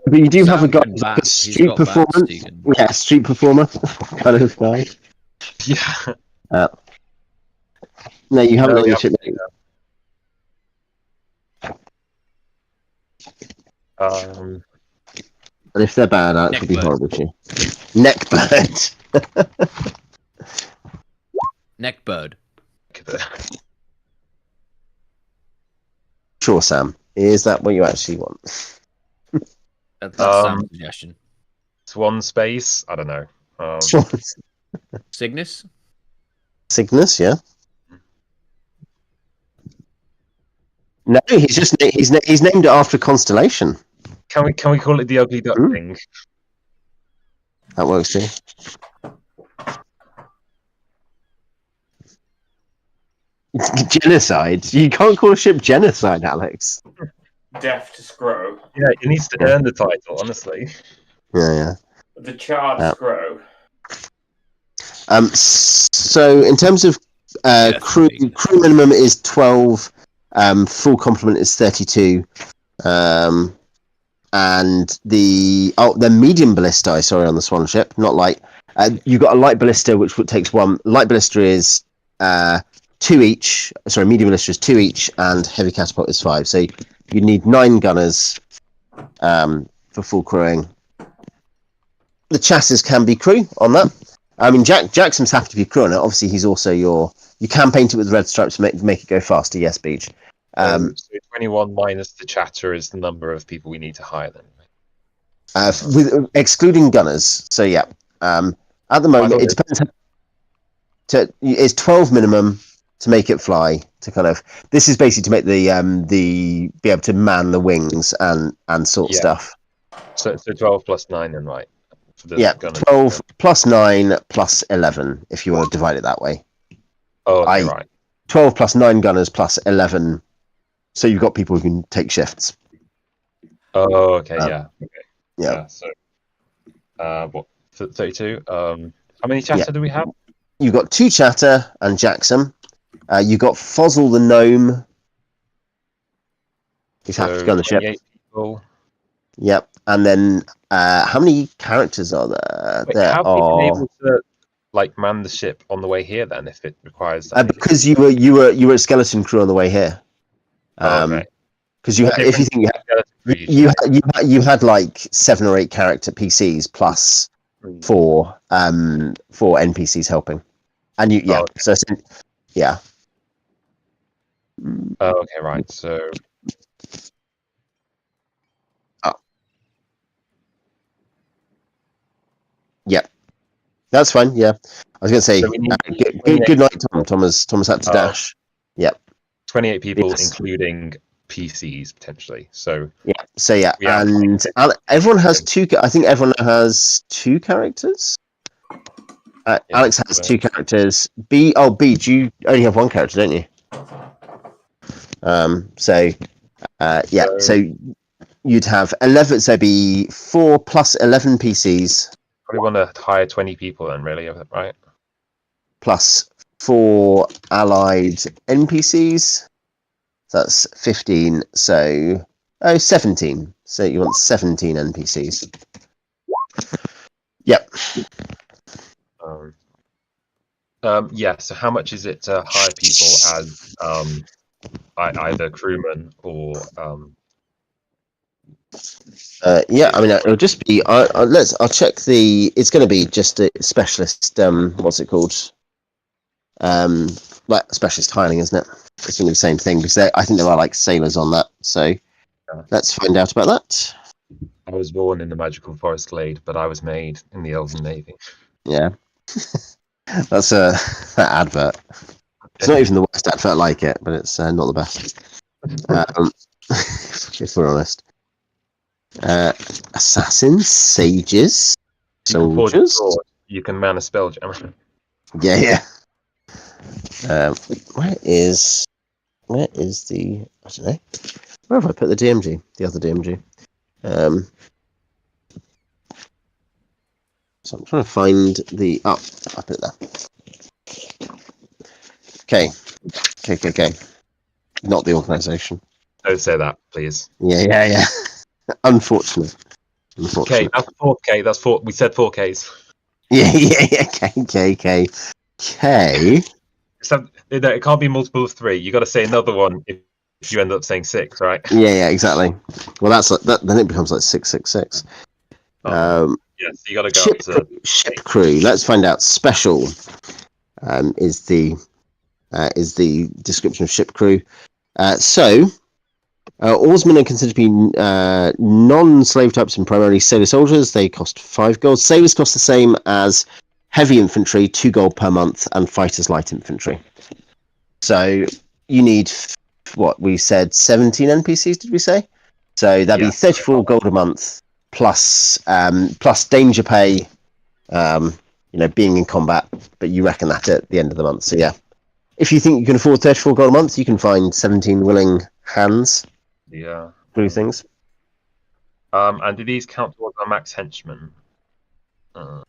But you do have a Sam guy can who's like bat. a He's street got bats, performance. Tegan. Yeah, street performer kind of guy. Yeah. No, you haven't No, got we any shit. And if they're bad, that would be Neckbird. horrible to you. Neckbird. Neckbird. Sure, Sam. Is that what you actually want? That's Sam's suggestion. Swan space. I don't know. Cygnus. Cygnus, yeah. No, he's named it after a constellation. Can we call it the ugly duckling? That works too. Genocide? You can't call a ship genocide, Alex. Death to Scro. Yeah, it needs to earn the title, honestly. Yeah. The charred Scro. So in terms of crew minimum is 12, full complement is 32, and the medium ballista, sorry, on the Swan ship, not light. You've got a light ballista which takes 1. Light ballista is 2 each. Sorry, medium ballista is 2 each, and heavy catapult is 5. So you need 9 gunners for full crewing. The chassis can be crew on that. I mean, Jackson's happy to be crew on it. Obviously, he's also you can paint it with red stripes to make it go faster. Yes, Beach. So 21 minus the chatter is the number of people we need to hire then. With excluding gunners. So yeah. At the moment, it depends. It's 12 minimum to make it fly. To kind of this is basically to make the be able to man the wings and sort stuff. So 12 plus 9 then, right? For the gunners. 12 plus 9 plus 11 if you want to divide it that way. Oh, okay, right. 12 plus 9 gunners plus 11. So you've got people who can take shifts. Oh, okay, yeah. Okay. Yeah. So, what? 32. How many chatter do we have? You've got 2 chatter and Jackson. You got Fozzle the gnome. He's happy to go on the ship. People. Yep. And then how many characters are there? Wait, how are we able to man the ship on the way here then if it requires that? Because you were a skeleton crew on the way here. Okay. Because if you think you had like 7 or 8 character PCs plus 4 NPCs helping, and yeah. Oh, okay, right. So. Yeah, that's fine. Yeah, I was going to say good night, Tom. Thomas had to dash. Yep. 28 people, including PCs potentially. So and everyone has 2. I think everyone has 2 characters. Alex has 2 characters. B. You only have 1 character, don't you? So you'd have 11. So be 4 plus 11 PCs. We want to hire 20 people then, really, right? Plus 4 allied NPCs. That's 15. So 17. So you want 17 NPCs. Yep. Yeah. So how much is it to hire people as either crewmen or? I mean, it'll just be. I'll check the. It's going to be just a specialist. What's it called? Like specialist hiring, isn't it? It's going to be the same thing because I think there are like sailors on that. So let's find out about that. I was born in the magical forest glade, but I was made in the Elven Navy. Yeah, that's that advert. It's not even the worst advert like it, but it's not the best. If we're honest. Assassins, sages, soldiers. You can man a spelljammer. Yeah. Where is the? I don't know. Where have I put the DMG? The other DMG. So I'm trying to find the. Oh, I put it there. Okay. not the organisation. Don't say that, please. Yeah. Unfortunate. Okay, that's 4K. That's four. We said 4Ks. Yeah. K. It can't be multiple of 3. You got to say another one if you end up saying 6, right? Yeah, exactly. Well, that's like that. Then it becomes like 666. Yes, you got to go up to ship crew. Let's find out. Special is the description of ship crew. Oarsmen are considered to be non-slave types and primarily sailor soldiers. They cost 5 gold. Sailors cost the same as heavy infantry, 2 gold per month, and fighters light infantry. So you need what we said, 17 NPCs. Did we say? So that'd be 34 gold a month plus danger pay. Being in combat, but you reckon that at the end of the month. So yeah, if you think you can afford 34 gold a month, you can find 17 willing hands. Yeah. Do things. And do these count towards our max henchmen? No,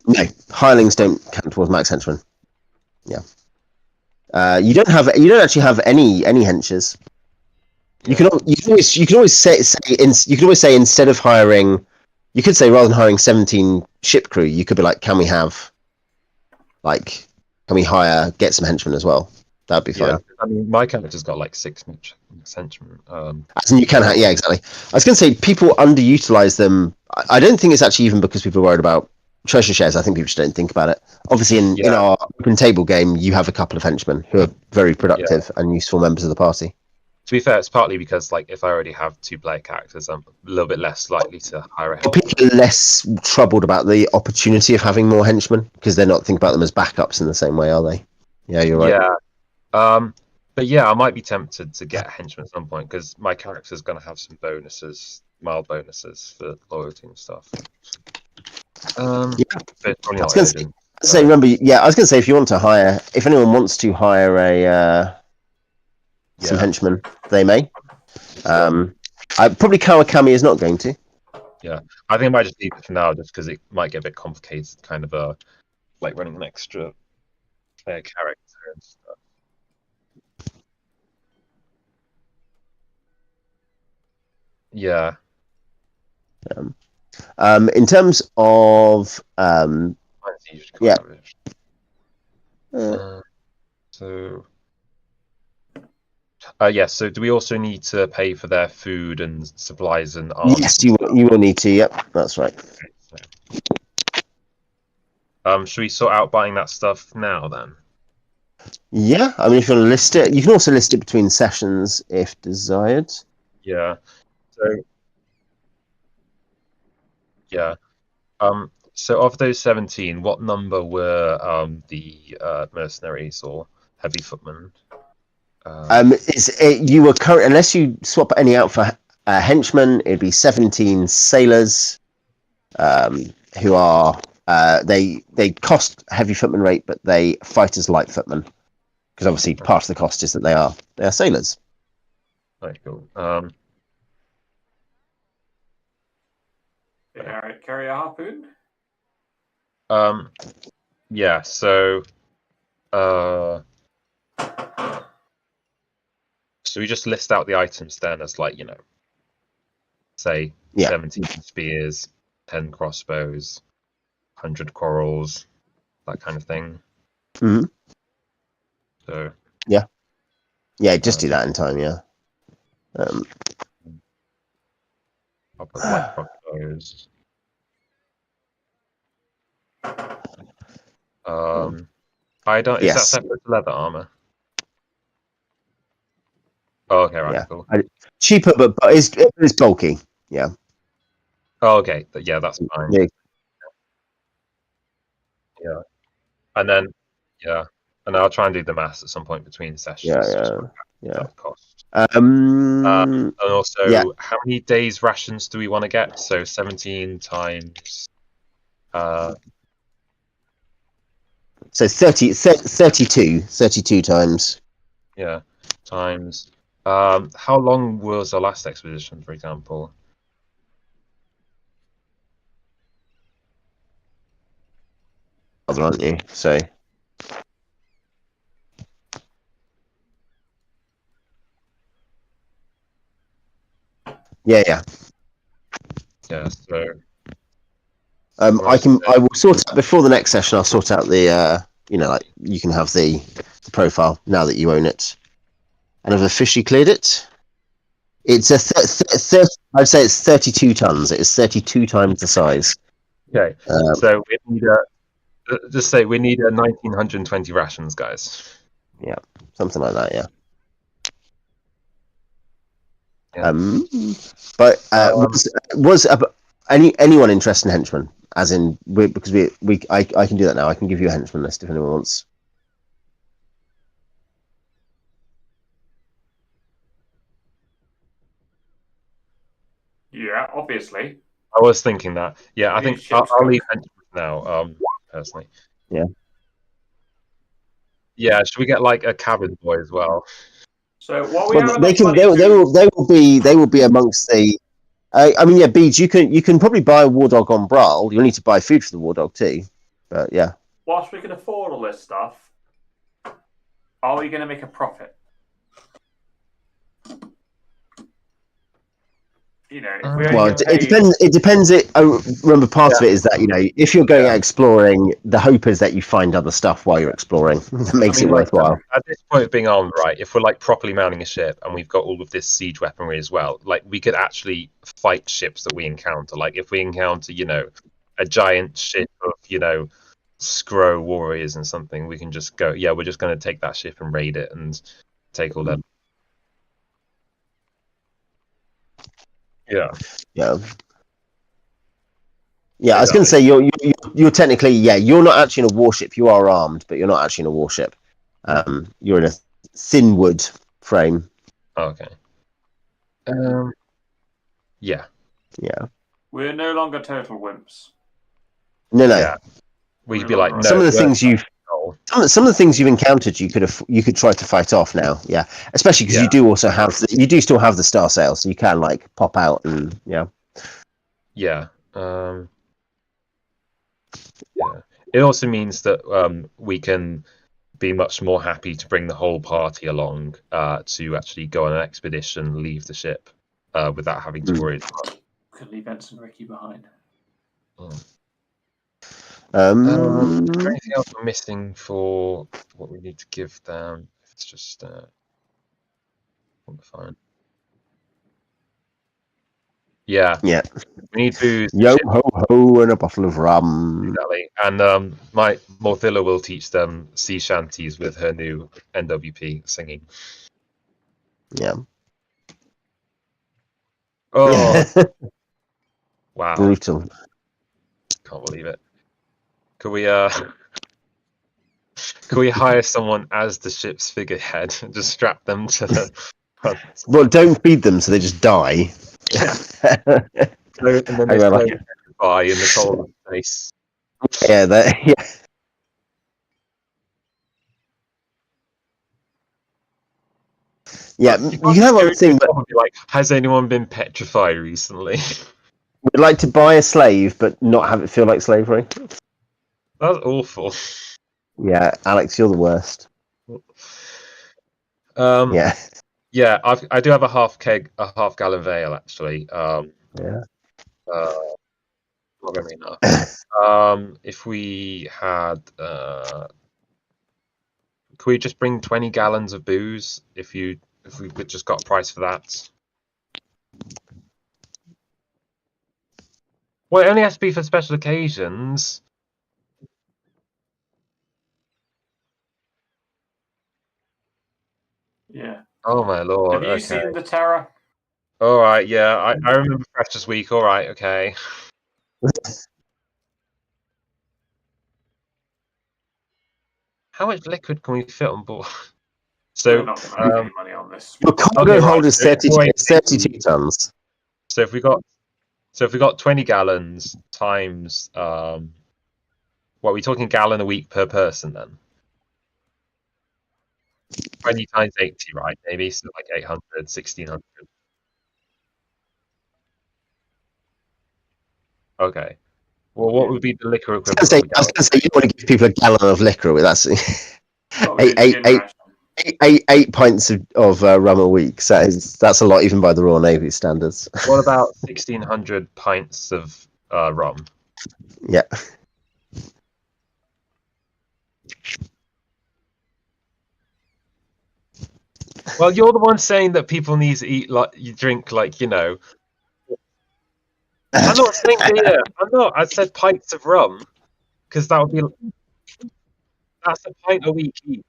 hirelings don't count towards max henchmen. Yeah. You don't actually have any henchers. You can always say instead of hiring, you could say rather than hiring 17 ship crew, you could be like, can we get some henchmen as well? That'd be fine. Yeah, I mean, my character's got like 6 henchmen. As in you can, yeah, exactly. I was going to say people underutilize them. I don't think it's actually even because people are worried about treasure shares. I think people just don't think about it. Obviously, in our open table game, you have a couple of henchmen who are very productive and useful members of the party. To be fair, it's partly because like if I already have 2-player characters, I'm a little bit less likely to hire a henchman. People are less troubled about the opportunity of having more henchmen because they're not thinking about them as backups in the same way, are they? Yeah, you're right. Yeah. But yeah, I might be tempted to get a henchman at some point because my character's going to have some bonuses, mild bonuses for loyalty and stuff. But it's probably not urgent. I was going to say if anyone wants to hire some henchmen, they may. Probably Kawakami is not going to. Yeah, I think I might just leave it for now, just because it might get a bit complicated, kind of like running an extra player character and stuff. Yeah. In terms of So do we also need to pay for their food and supplies and arms? Yes, you will need to. Yep, that's right. Should we sort out buying that stuff now then? Yeah, I mean, if you want to list it, you can also list it between sessions if desired. Yeah. So of those 17, what number were the mercenaries or heavy footmen? You were current unless you swap any out for henchmen, it'd be 17 sailors, who are they cost heavy footman rate, but they fight as light footmen because obviously part of the cost is that they are sailors. Very cool. Carry a harpoon. Yeah. So we just list out the items then as like, say 17 spears, 10 crossbows, 100 corals, that kind of thing. Mm-hmm. So just do that in time. I'll put light crossbows. I don't. Is that separate to leather armor? Oh, okay, right, cool. Cheaper, but it's bulky. Yeah. Oh, okay. Yeah, that's fine. Yeah. And then, and I'll try and do the maths at some point between sessions. That cost. And also, how many days rations do we want to get? So 17 times. So 32 times. Yeah, times. How long was our last expedition, for example? Aren't you? So. Yeah. Yeah. So I will sort out before the next session. I'll sort out the like you can have the profile now that you own it, and I've officially cleared it. It's a I'd say it's 32 tons. It is 32 times the size. okay. So we need just say we need 1920 rations, guys. Yeah, something like that. Yeah. Yeah. But was anyone interested in henchmen? As in, because I can do that now. I can give you a henchman list if anyone wants. Yeah, obviously. I was thinking that. Yeah, I think I'll leave henchmen now. Personally. Yeah. Yeah. Should we get like a cabin boy as well? So what we have they will be amongst the. I mean, yeah, Beads. You can probably buy a war dog on Bral. You'll need to buy food for the war dog too. But yeah. Whilst we can afford all this stuff, are we going to make a profit? You know, if we it depends. It depends. Remember, part of it is that if you're going out exploring, the hope is that you find other stuff while you're exploring. That makes it worthwhile. At this point of being armed, right? If we're like properly mounting a ship and we've got all of this siege weaponry as well, like we could actually fight ships that we encounter. Like if we encounter, a giant ship of, Scro warriors and something, we can just go. Yeah, we're just going to take that ship and raid it and take all that. Yeah. I was going to say you're technically you're not actually in a warship. You are armed, but you're not actually in a warship. You're in a thin wood frame. Okay. Yeah. We're no longer total wimps. No. Yeah. We could be like some of the things you've encountered, you could try to fight off now. Yeah, especially because you do also have still have the star sail, so you can like pop out and yeah. It also means that we can be much more happy to bring the whole party along to actually go on an expedition, leave the ship without having to worry. Could leave Ensign Ricky behind. Is there anything else we're missing for what we need to give them? It's just fine. Yeah. We need booze. Yo ho ho and a bottle of rum. Exactly. And my Morthylla will teach them sea shanties with her new NWP singing. Yeah. Oh. Wow. Brutal. Can't believe it. Could we hire someone as the ship's figurehead and just strap them to the front? Well, don't feed them so they just die. And then they die in the cold space. Yeah. Yeah, you can have one thing, but like, has anyone been petrified recently? We'd like to buy a slave, but not have it feel like slavery. That's awful. Yeah, Alex, you're the worst. Yeah, I do have a half gallon veil actually. Not very enough. If we had, could we just bring 20 gallons of booze? If we just got a price for that. Well, it only has to be for special occasions. Yeah. Oh my lord. Have you seen the Terror? All right. Yeah, I remember Freshers Week. All right. Okay. How much liquid can we fit on board? So we're not going to make any money on this. Your cargo hold is 32 tons. So if we got 20 gallons times what are we talking gallon a week per person then? 20 times 80, right? Maybe so like 800, 1600. Okay. Well, what would be the liquor equivalent? I was going to say you don't want to give people a gallon of liquor with that. Eight. eight pints of rum a week. So that's a lot, even by the Royal Navy standards. What about 1,600 pints of rum? Yeah. Well, you're the one saying that people need to eat like you drink, like I'm not saying beer. I'm not. I said pints of rum because that's a pint a week each.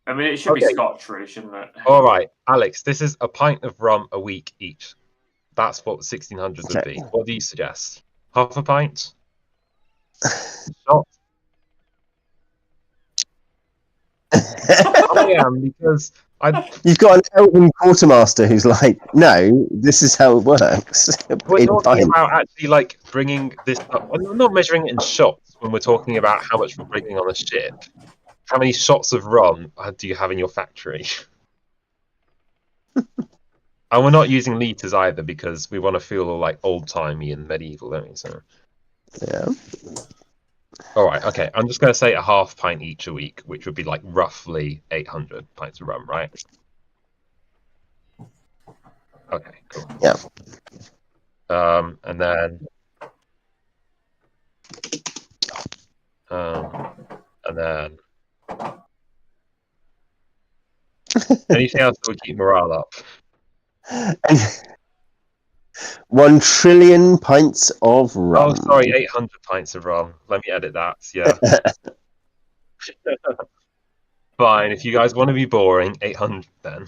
I mean, it should be Scotch-free, shouldn't it? All right, Alex. This is a pint of rum a week each. That's what 1,600 would be. What do you suggest? Half a pint? Shot? I am because You've got an elven quartermaster who's like, no, this is how it works. we're talking about actually like bringing this up. I'm not measuring it in shots when we're talking about how much we're bringing on a ship. How many shots of rum do you have in your factory? And we're not using liters either because we want to feel all like old timey and medieval, don't we? So yeah. All right, okay. I'm just going to say a half pint each a week, which would be like roughly 800 pints of rum, right? Okay, cool. Yeah. And then anything else that would keep morale up? 1 trillion pints of rum. Oh, sorry, 800 pints of rum. Let me edit that. Yeah. Fine. If you guys want to be boring, 800 then.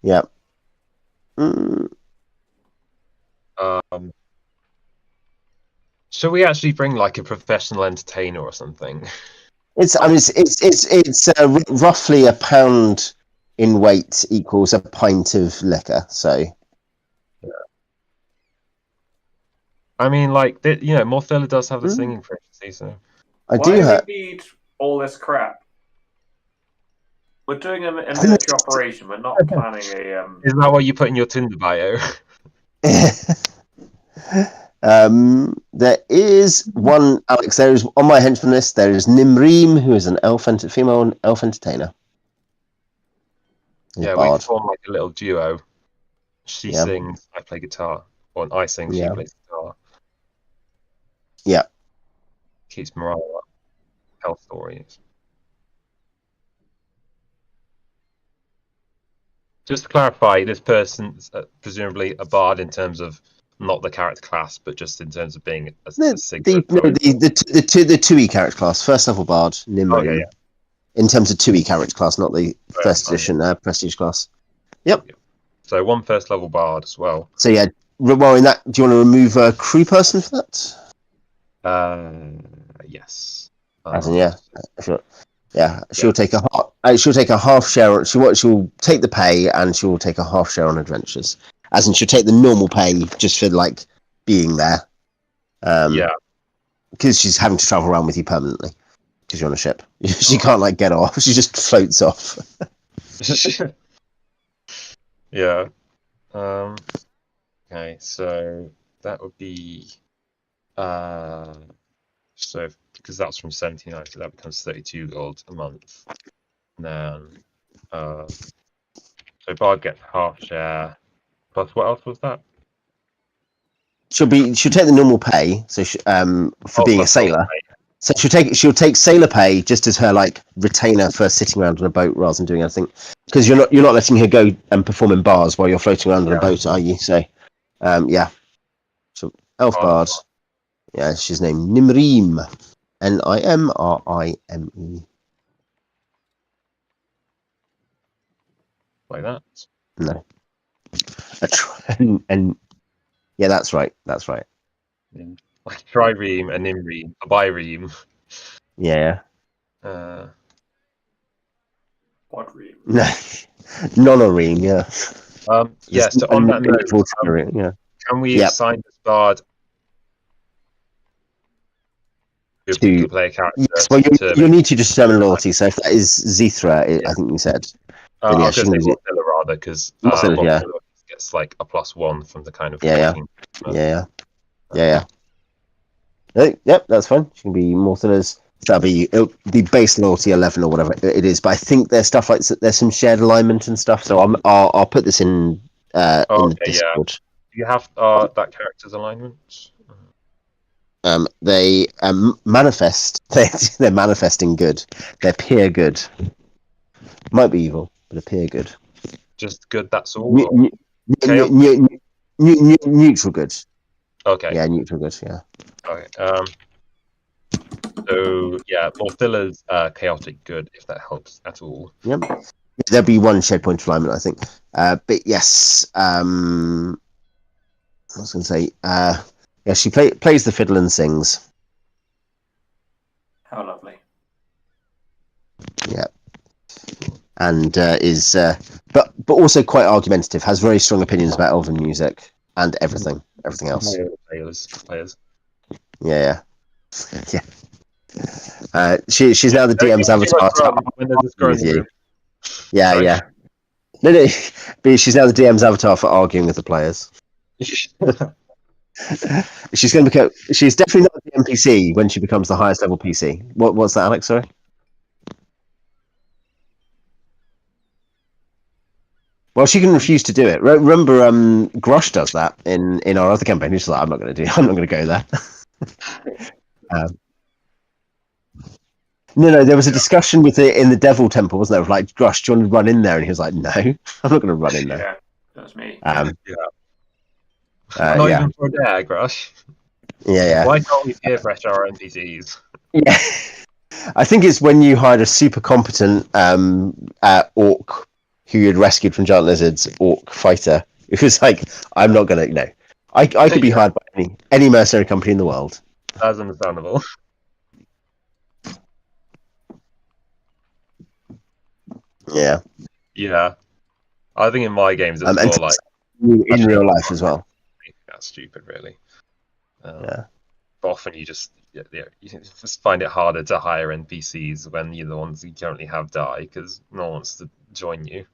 Yeah. Shall we actually bring like a professional entertainer or something? It's roughly a pound in weight equals a pint of liquor. So. Yeah. I mean, like Morthylla does have the singing proficiency, so. I do have. We need all this crap? We're doing a military operation. We're not planning a. Isn't that what you put in your Tinder bio? There is one, Alex. There is on my henchman list. There is Nimrim, who is an female elf entertainer. Yeah, we form like a little duo. She sings, I play guitar, or I sing, she plays guitar. Yeah, keeps morale up. Health stories. Just to clarify, this person's presumably a bard in terms of not the character class, but just in terms of being a the 2E character class, first level bard, Nimrim. Okay, yeah. In terms of 2E character class, not the first edition prestige class. Yep. So 1 first level bard as well. So yeah, well, in that, do you want to remove a crew person for that? Yes. Sure. Yeah, she'll take a half share. She'll take the pay and she'll take a half share on adventures. As in, she'll take the normal pay just for like being there. Because she's having to travel around with you permanently because you're on a ship. She can't like get off. She just floats off. Yeah. Okay, so that would be so because that's from 79, so that becomes 32 gold a month. And then so bard gets half share. Plus, what else was that? She'll take the normal pay, so for being a sailor. So she'll take sailor pay just as her like retainer for sitting around on a boat rather than doing anything. Because you're not letting her go and perform in bars while you're floating around on a boat, are you? So, yeah. So elf bard. Yeah, she's named Nimrim, Nimrime. Like that? No. And yeah, that's right. Like a trireme, a nimreme, a bireme. Yeah. Quadreme. No. Nonoreme, yeah. Yeah, so on that note, can we assign this bard to play a character? Yes, well, you'll need to determine loyalty, so if that is Xeethra, I think you said. I was going to say Morthylla rather, because Morthylla gets like a +1 from the kind of Yeah. Yep, that's fine. She can be Morthylla's that'll be the base loyalty 11 or whatever it is. But I think there's stuff like there's some shared alignment and stuff. So I'll put this in the Discord. Do you have that character's alignment? They manifest. They're manifesting good. They appear good. Might be evil, but appear good. Just good. That's all. Neutral good. Okay. Yeah, neutral good. Yeah. Okay. So yeah, Morthylla's chaotic good, if that helps at all. Yep. There'll be one shared point of alignment, I think. But yes, I was going to say, yeah, she plays the fiddle and sings. How lovely. Yeah. And is but also quite argumentative, has very strong opinions about elven music and everything else. Players. Yeah. She's now the DM's avatar with you. Yeah, Sorry? yeah. No, but she's now the DM's avatar for arguing with the players. She's going to become. She's definitely not the NPC when she becomes the highest level PC. What's that, Alex? Sorry. Well, she can refuse to do it. Remember, Grosh does that in our other campaign. He's like, I'm not going to go there. No, there was a discussion with it in the Devil Temple, wasn't there? Like, Grosh, do you want to run in there? And he was like, no, I'm not going to run in there. Yeah, that's me. Not even for a dare, Grush. Yeah. Why can't we peer pressure our NPCs? Yeah. I think it's when you hired a super competent orc who you'd rescued from giant lizards, orc fighter. It was like, I'm not going to, no. I could be hired by any mercenary company in the world. That's understandable. Yeah. Yeah. I think in my games it's more like... In real life as well. That's stupid, really. Yeah. But often you just find it harder to hire NPCs when the ones you currently have die, because no one wants to join you.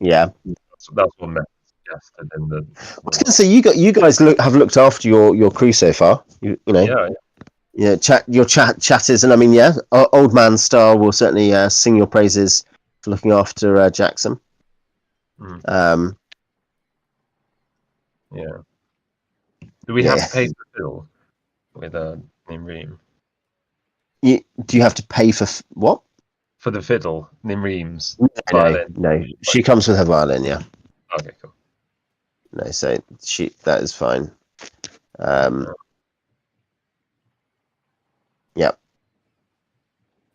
Yeah. That's what Matt suggested in the... I was going to say, you guys have looked after your crew so far. You know. Yeah. Your chatters, and I mean, yeah, Old Man Star will certainly sing your praises for looking after Jackson. Yeah. Do we have to pay for Phil with Nimrim? Do you have to pay for what? For the fiddle, Nimrim's violin. No, she comes with her violin. Yeah. Okay, cool. No, so that is fine. Yep.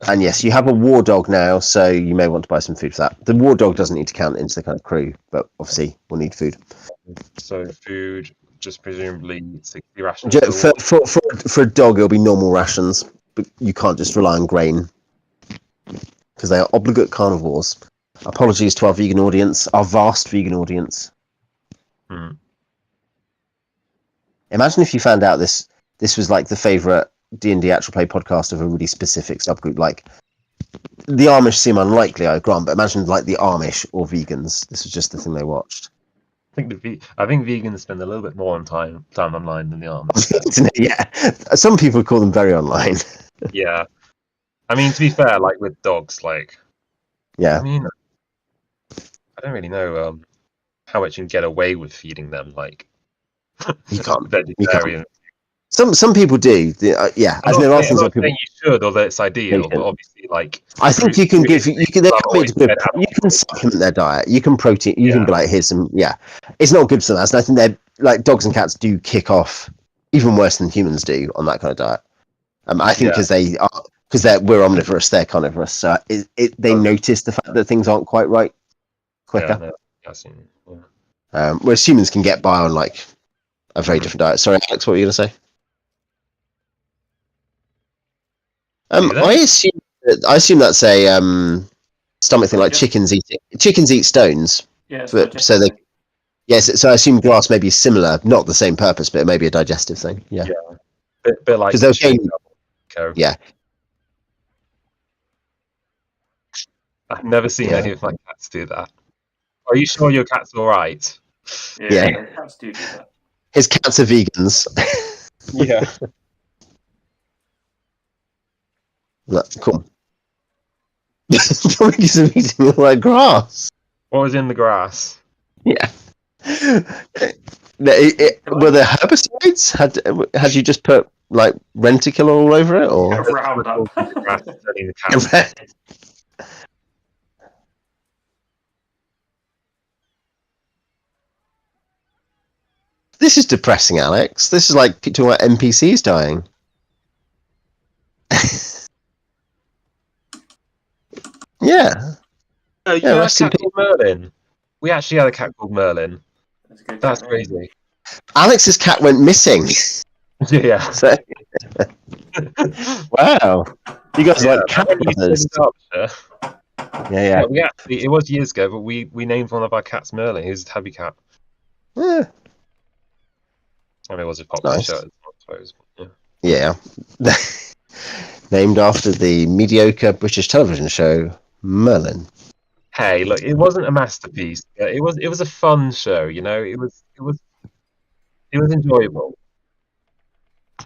And yes, you have a war dog now, so you may want to buy some food for that. The war dog doesn't need to count into the kind of crew, but obviously we'll need food. So food, just presumably 60 rations. For a dog, it'll be normal rations, but you can't just rely on grain because they are obligate carnivores. Apologies to our vegan audience, our vast vegan audience. Imagine if you found out this was like the favourite D&D actual play podcast of a really specific subgroup. Like the Amish seem unlikely, I grant, but imagine like the Amish or vegans. This was just the thing they watched. I think vegans spend a little bit more time online than the Amish. Yeah, some people call them very online. Yeah, I mean, to be fair, like with dogs, like I mean, I don't really know how much you can get away with feeding them. Like you can't. Vegetarian. Some people do. Yeah, I'm there are not things that people saying you should or that it's ideal, but obviously, like I think you can supplement their diet. You can protein. You can be like, here's some. Yeah, it's not good for them. And I think they're like dogs and cats do kick off even worse than humans do on that kind of diet. I think because we're omnivorous, they're carnivorous, so they notice the fact that things aren't quite right quicker. Whereas humans can get by on like a very different diet. Sorry, Alex, what were you going to say? I assume that's a stomach thing, like chickens eat stones. Yeah. So I assume glass may be similar, not the same purpose, but it may be a digestive thing. Yeah. Bit like yeah. I've never seen any of my cats do that. Are you sure your cat's all right? Yeah. Cats do that. His cats are vegans. Yeah. Cool. Probably because I'm eating all that grass. What was in the grass? Yeah. Were there herbicides? Had you just put like Rentokil all over it, or Roundup. The grass is turning the cow. This is depressing, Alex. This is like talking about NPCs dying. Yeah. No, you Yeah, had a rest in cat called Merlin. We actually had a cat called Merlin. That's a good That's cat, crazy. Alex's cat went missing. Yeah. So, wow. You guys are like cat When you lovers. said Derbyshire, Yeah. we actually, it was years ago, but we named one of our cats Merlin. He was a tabby cat. Yeah. I mean, it was a popular Nice. show, I suppose. Yeah. Yeah. Named after the mediocre British television show Merlin. Hey, look, it wasn't a masterpiece. It was a fun show, you know. It was enjoyable.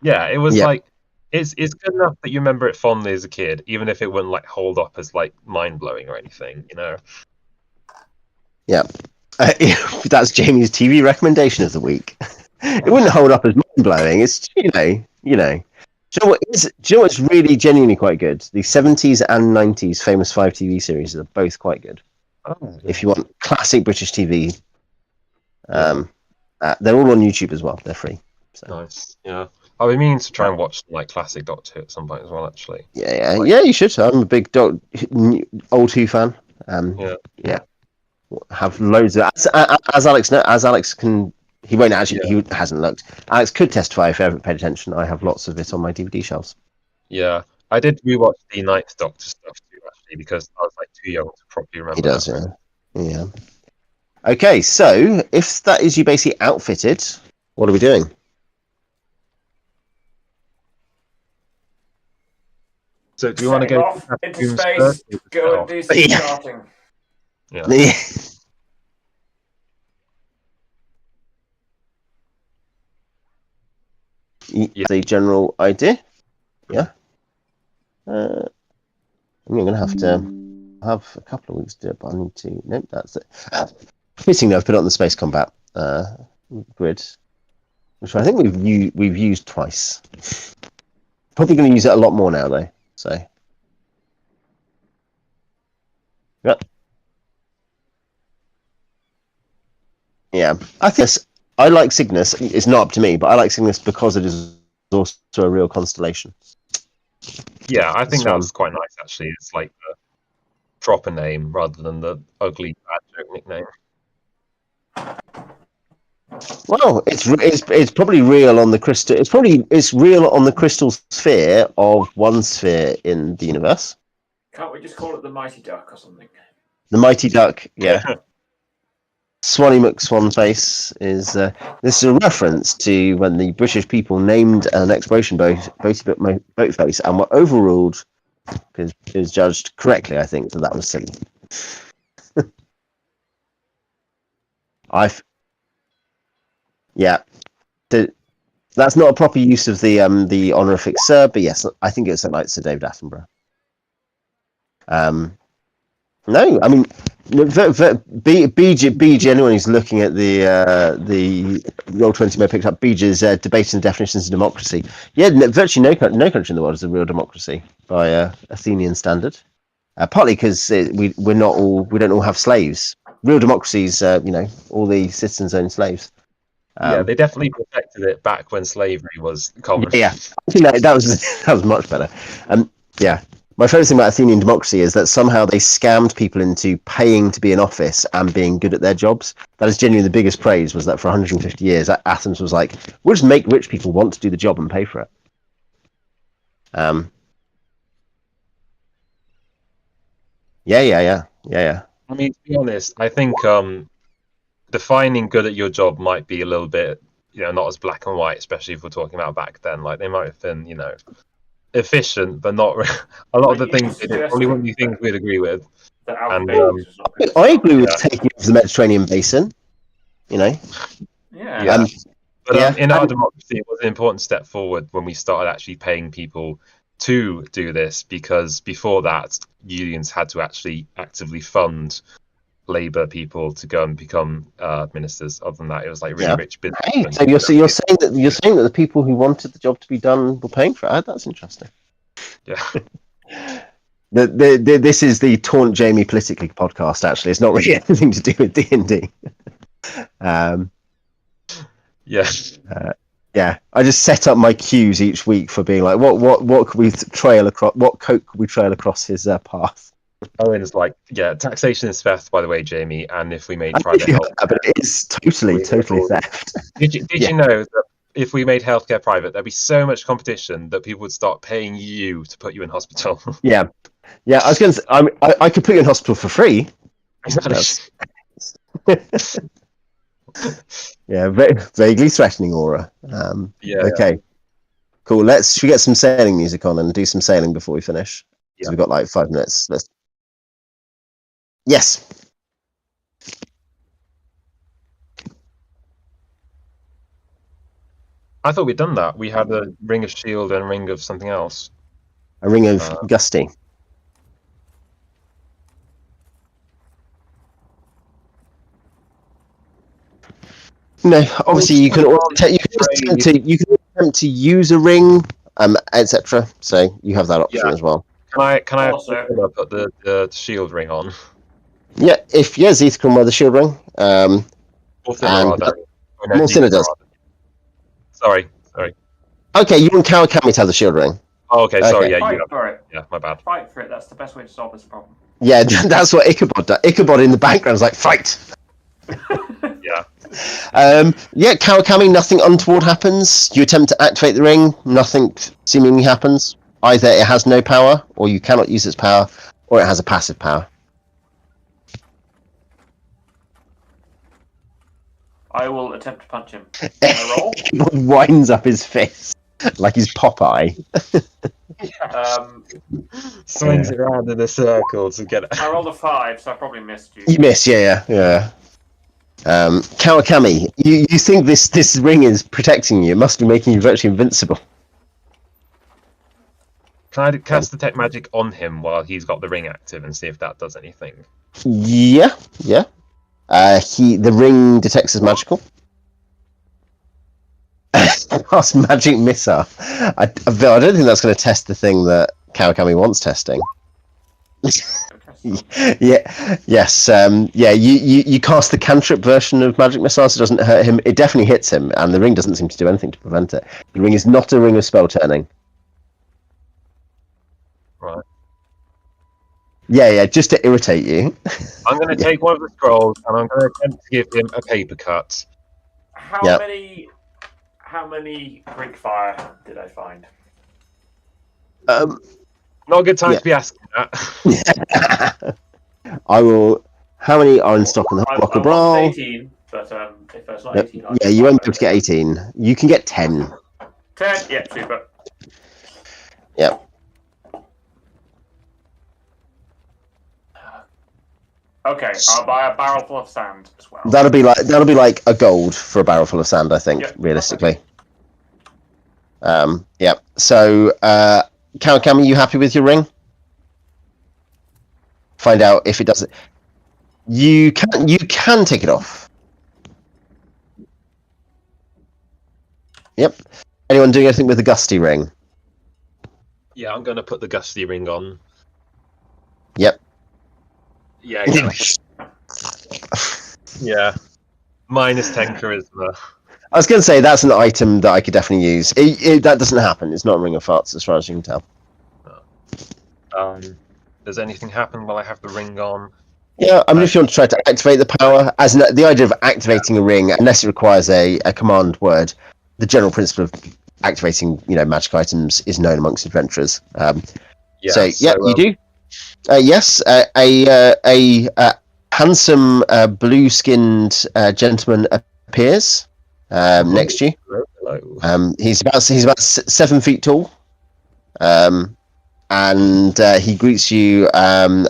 Yeah, it was Yeah. like it's good enough that you remember it fondly as a kid, even if it wouldn't like hold up as like mind blowing or anything, you know. Yeah. That's Jamie's TV recommendation of the week. It wouldn't hold up as mind blowing. It's you know. Do you know what's really genuinely quite good? The 70s and 90s famous 5 TV series are both quite good. Oh, If you want classic British TV, they're all on YouTube as well. They're free. So. nice. Yeah, I've been meaning to try and watch like classic Doctor Who at some point as well. Actually, Yeah. You should. I'm a big old Who fan. Yeah. Have loads of as Alex can. He won't actually. Yeah. He hasn't looked. Alex could testify if he ever paid attention. I have lots of it on my DVD shelves. Yeah, I did rewatch the Ninth Doctor stuff too, actually, because I was like too young to properly remember. He does, yeah. Okay, so if that is you basically outfitted, what are we doing? So, do you want to Setting go off to into Doom's space? first? Go and do some Yeah. starting. Yeah. The general idea, yeah. I'm going to have a couple of weeks to do it, but I need to. Nope, that's it. Fitting, I've put it on the space combat grid, which I think we've used twice. Probably going to use it a lot more now, though. So, yeah, I think I like Cygnus. It's not up to me, but I like Cygnus because it is also a real constellation. Yeah, I think Swan. that's quite nice actually. It's like the proper name rather than the ugly bad joke nickname. Well, it's probably real on the crystal. It's real on the crystal sphere of one sphere in the universe. Can't we just call it the Mighty Duck or something? The Mighty Duck, yeah. Swanee McSwanface is this is a reference to when the British people named an exploration boat face and were overruled because it was judged correctly. I think that was silly. That's not a proper use of the honorific Sir, but yes, I think it's like Sir David Attenborough. No, I mean, BG. Anyone who's looking at the Roll20 may picked up BG's debating the definitions of democracy. Yeah, virtually no country in the world is a real democracy by Athenian standard. Partly because we don't all have slaves. Real democracies, all the citizens own slaves. Yeah, they definitely perfected it back when slavery was common. Yeah, I think that was much better. Yeah. My favourite thing about Athenian democracy is that somehow they scammed people into paying to be in office and being good at their jobs. That is genuinely the biggest praise, was that for 150 years, Athens was like, we'll just make rich people want to do the job and pay for it. Yeah. I mean, to be honest, I think defining good at your job might be a little bit, not as black and white, especially if we're talking about back then. Like, they might have been, efficient, but not a lot of the things they did probably wouldn't be things we'd agree with. And I agree with taking over the Mediterranean basin. Yeah. But in our democracy, it was an important step forward when we started actually paying people to do this, because before that, unions had to actually actively fund labor people to go and become ministers. Other than that, it was like really rich business. Hey, so you're saying that the people who wanted the job to be done were paying for it. That's interesting. Yeah. This is the Taunt Jamie Politically podcast. Actually, it's not really anything to do with D&D. Yeah, I just set up my cues each week for being like, what could we trail across? What coke could we trail across his path? Owen is like, taxation is theft, by the way, Jamie. And if we made private health, but it is totally theft. Did you know that if we made healthcare private, there'd be so much competition that people would start paying you to put you in hospital? Yeah. I was going to say, I could put you in hospital for free. Yeah, vaguely threatening aura. Okay, cool. Should we get some sailing music on and do some sailing before we finish? Because we've got like 5 minutes. Yes. I thought we'd done that. We had a ring of shield and a ring of something else. A ring of gusty. No, obviously you can attempt to use a ring, etc. So you have that option as well. Can I also put the shield ring on? Yeah, Xeethra can wear the shield ring. Morthylla does. Sorry. Okay, you want Kawakami to have the shield ring. Oh, okay, sorry. Yeah, Fight for it. Yeah, my bad. Fight for it. That's the best way to solve this problem. Yeah, that's what Ichabod does. Ichabod in the background is like, fight! Yeah. Kawakami, nothing untoward happens. You attempt to activate the ring, nothing seemingly happens. Either it has no power, or you cannot use its power, or it has a passive power. I will attempt to punch him. Can I roll? He winds up his fist like he's Popeye. Swings it around in a circle to get it. I rolled a 5, so I probably missed you. You miss, yeah. Kawakami, you think this ring is protecting you? It must be making you virtually invincible. Can I cast Detect Magic on him while he's got the ring active and see if that does anything? Yeah. The ring detects as magical. Cast Magic Missile. I don't think that's going to test the thing that Kawakami wants testing. You cast the cantrip version of Magic Missile, so it doesn't hurt him. It definitely hits him, and the ring doesn't seem to do anything to prevent it. The ring is not a ring of spell turning. Right. Yeah, just to irritate you. I'm going to take one of the scrolls, and I'm going to attempt to give him a paper cut. How many Greek fire did I find? Not a good time to be asking that. I will. How many are in stock on the block of Bral? 18, but if there's not 18, you won't be able to get 18. You can get 10. 10, yeah, super. Yep. Okay, I'll buy a barrel full of sand as well. That'll be like a gold for a barrel full of sand, I think, realistically. Okay. So, Kawakami, you happy with your ring? Find out if it does it. You can take it off. Yep. Anyone doing anything with the gusty ring? Yeah, I'm going to put the gusty ring on. Yep. Yeah. Yeah. -10 charisma. I was going to say that's an item that I could definitely use. That doesn't happen. It's not a ring of farts, as far as you can tell. Does anything happen while I have the ring on? Yeah, I mean, if you want to try to activate the power, the idea of activating a ring, unless it requires a command word, the general principle of activating, magic items is known amongst adventurers. You do. Yes, a handsome blue-skinned gentleman appears next to you. Hello. He's about 7 feet tall, and he greets you. And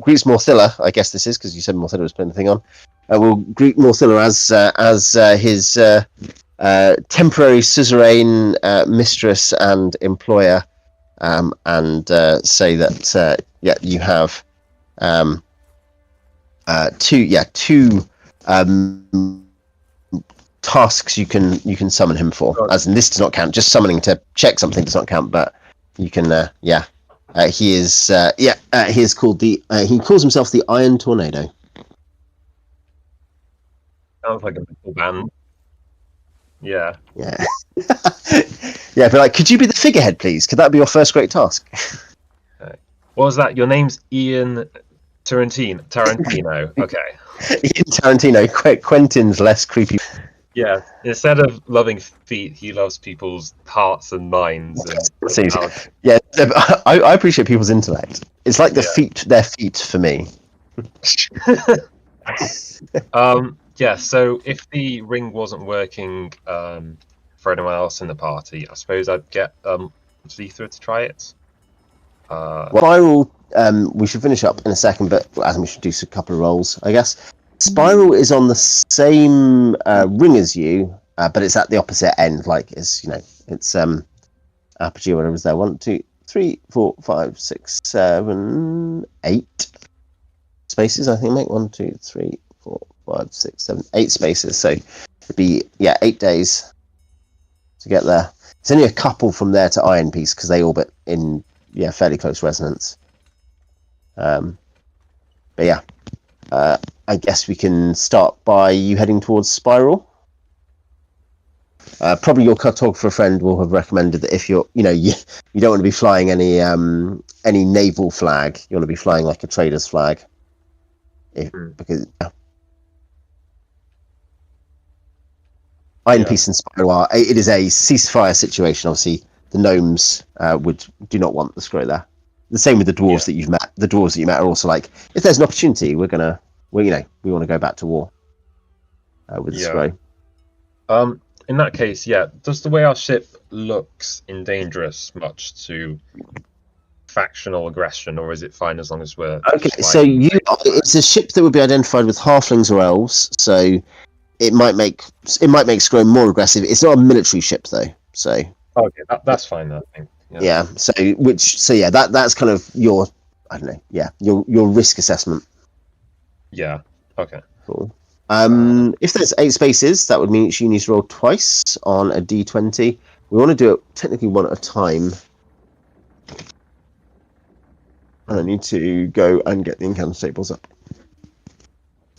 greets Morthylla. I guess this is because you said Morthylla was putting the thing on. We'll greet Morthylla as his temporary suzerain mistress and employer. and say that you have two tasks you can summon him for. As in, this does not count. Just summoning to check something does not count. But you can he is called he calls himself the Iron Tornado. Sounds like a little band. Yeah. Yeah. Yeah, but like, could you be the figurehead, please? Could that be your first great task? Okay. What was that? Your name's Ian Tarantino. Okay. Ian Tarantino. Quentin's less creepy. Yeah. Instead of loving feet, he loves people's hearts and minds. And yeah, I appreciate people's intellect. It's like their feet for me. Yeah, so if the ring wasn't working for anyone else in the party, I suppose I'd get Xeethra to try it. Spiral, we should finish up in a second, but I think we should do a couple of rolls, I guess. Spiral is on the same ring as you, but it's at the opposite end. Like it's it's apogee, whatever is there. 1, 2, 3, 4, 5, 6, 7, 8 spaces. I think make 1, 2, 3, 4, 5, 6, 7, 8 spaces. So it'd be 8 days to get there. It's only a couple from there to Iron Piece because they orbit in fairly close resonance. But I guess we can start by you heading towards Spiral. Probably your cartographer friend will have recommended that if you don't want to be flying any naval flag, you want to be flying like a trader's flag. Because Iron Piece and Spiral it is a ceasefire situation. Obviously, the gnomes do not want the Scro there. The same with the dwarves that you've met. The dwarves that you met are also like, if there's an opportunity, we want to go back to war with the Scro. In that case, does the way our ship looks endangerous much to factional aggression, or is it fine as long as we're okay? So it's a ship that would be identified with halflings or elves, so it might make Scro more aggressive. It's not a military ship though, so okay, that's fine. I think. Yeah. That's kind of your your risk assessment. Yeah. Okay. Cool. If there's 8 spaces, that would mean each you need to roll twice on a d20. We want to do it technically one at a time. And I need to go and get the encounter tables up.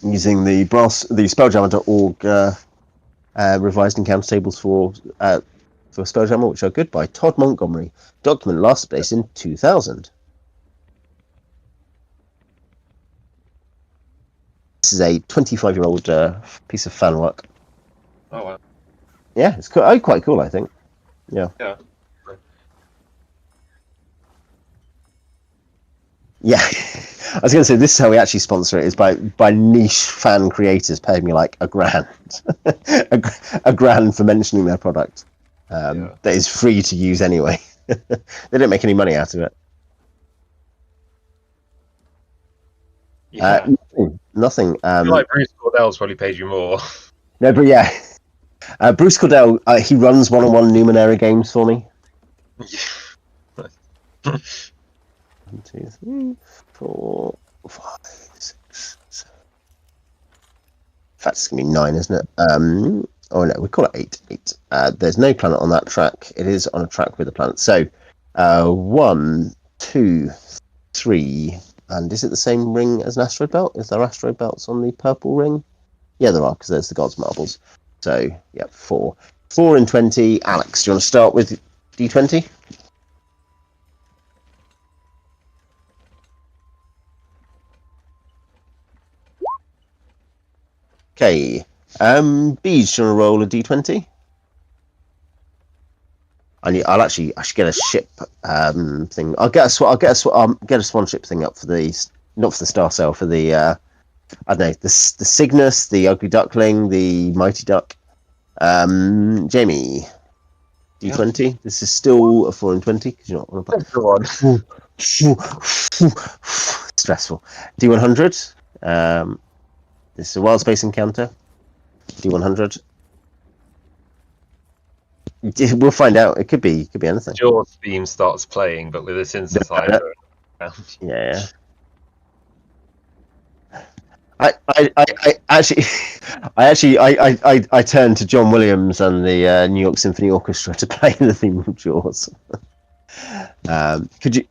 Using the Spelljammer.org revised encounter tables for Spelljammer, which are good by Todd Montgomery. Document last space in 2000. This is a 25-year-old piece of fan work. Oh wow! Yeah, it's quite cool, I think. Yeah. Yeah. Yeah, I was going to say this is how we actually sponsor it: is by niche fan creators paying me like $1,000, a grand for mentioning their product. That is free to use anyway. They don't make any money out of it. Yeah. Nothing. I feel like Bruce Cordell's probably paid you more. No, but yeah, Bruce Cordell, he runs one-on-one Numenera games for me. 1, 2, 3, 4, 5, 6, 7. In fact, it's gonna be 9, isn't it? Oh no, we call it 8. There's no planet on that track. It is on a track with a planet. So, 1, 2, 3. And is it the same ring as an asteroid belt? Is there asteroid belts on the purple ring? Yeah, there are, because there's the God's Marbles. So, 4. 4 and 20. Alex, do you want to start with D20? Okay. Beej, do you want to roll a D20? I should get a ship thing. I'll get a swan ship thing up for not for the Star Sail, for the I don't know, the Cygnus, the Ugly Duckling, the Mighty Duck. Jamie, D20. Yeah. This is still a 4 and 20 because you're not on a Go on. Stressful. D100. This is a wild space encounter. D100. We'll find out. It could be anything. Jaws theme starts playing, but with a synthesizer. Yeah. I actually turned to John Williams and the New York Symphony Orchestra to play the theme of Jaws. Could you?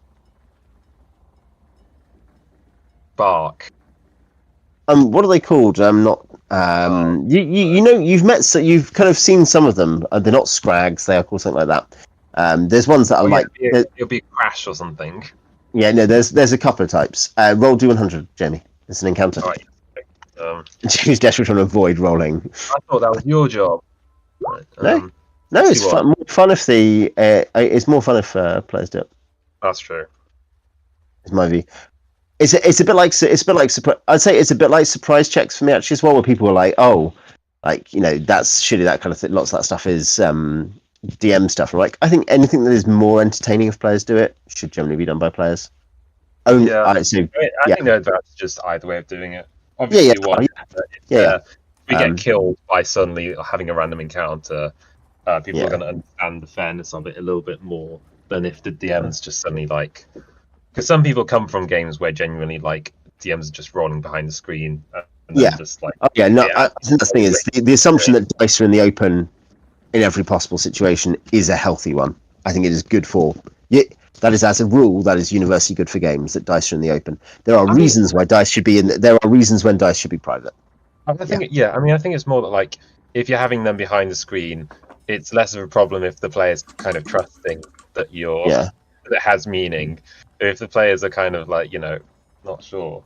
Bark. What are they called? Not. You know, you've kind of seen some of them. They're not scrags. They are called something like that. There's ones that are like. It'll be crash or something. Yeah, no. There's a couple of types. Roll D100, Jamie. It's an encounter. Right. She's desperately trying to avoid rolling. I thought that was your job. No, it's more fun if it's more fun if players do it. That's true. It's my view. It's a bit like I'd say it's a bit like surprise checks for me actually as well, where people are like, oh, like that's shitty, that kind of thing. Lots of that stuff is DM stuff. Like I think anything that is more entertaining if players do it should generally be done by players. I think the advantage is just either way of doing it. Obviously, we get killed by suddenly having a random encounter. People are going to understand the fairness of it a little bit more than if the DM's just suddenly like. Because some people come from games where genuinely like DMs are just rolling behind the screen. Just like. I think the thing is the assumption that dice are in the open in every possible situation is a healthy one. I think it is good for. That is, as a rule, that is universally good for games that dice are in the open. There are reasons why dice should be in. There are reasons when dice should be private. I think it's more that like if you're having them behind the screen, it's less of a problem if the player's kind of trusting that that it has meaning. If the players are kind of like not sure.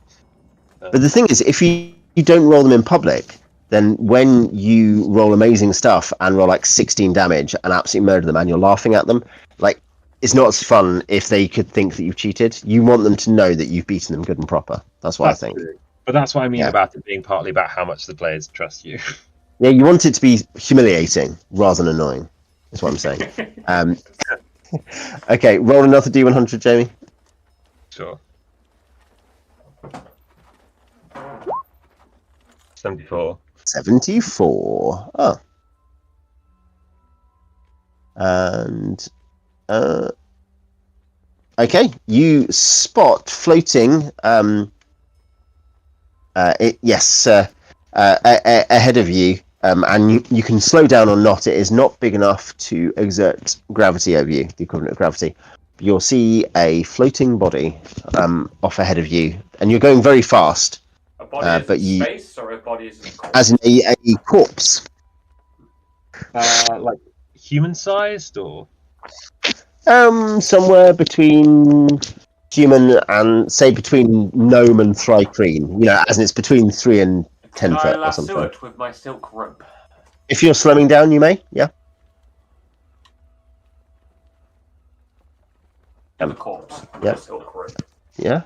But the thing is, if you don't roll them in public, then when you roll amazing stuff and roll like 16 damage and absolutely murder them, and you're laughing at them, like. It's not as fun if they could think that you've cheated. You want them to know that you've beaten them good and proper. That's what I think. True. But that's what I mean about it being partly about how much the players trust you. Yeah, you want it to be humiliating rather than annoying. That's what I'm saying. Okay, roll another D100, Jamie. Sure. 74. 74. Oh. And... okay, you spot floating ahead of you, and you can slow down or not. It is not big enough to exert gravity over you, the equivalent of gravity. You'll see a floating body off ahead of you, and you're going very fast. A body in space, or a body is in corpse? As in a corpse. Like human-sized, or? Somewhere between human and say between gnome and thri-kreen. As in it's between 3 and 10 foot or something. Can I lasso it with my silk rope? If you're slowing down, you may. Yeah. The corpse. Yeah. Silk rope. Yeah.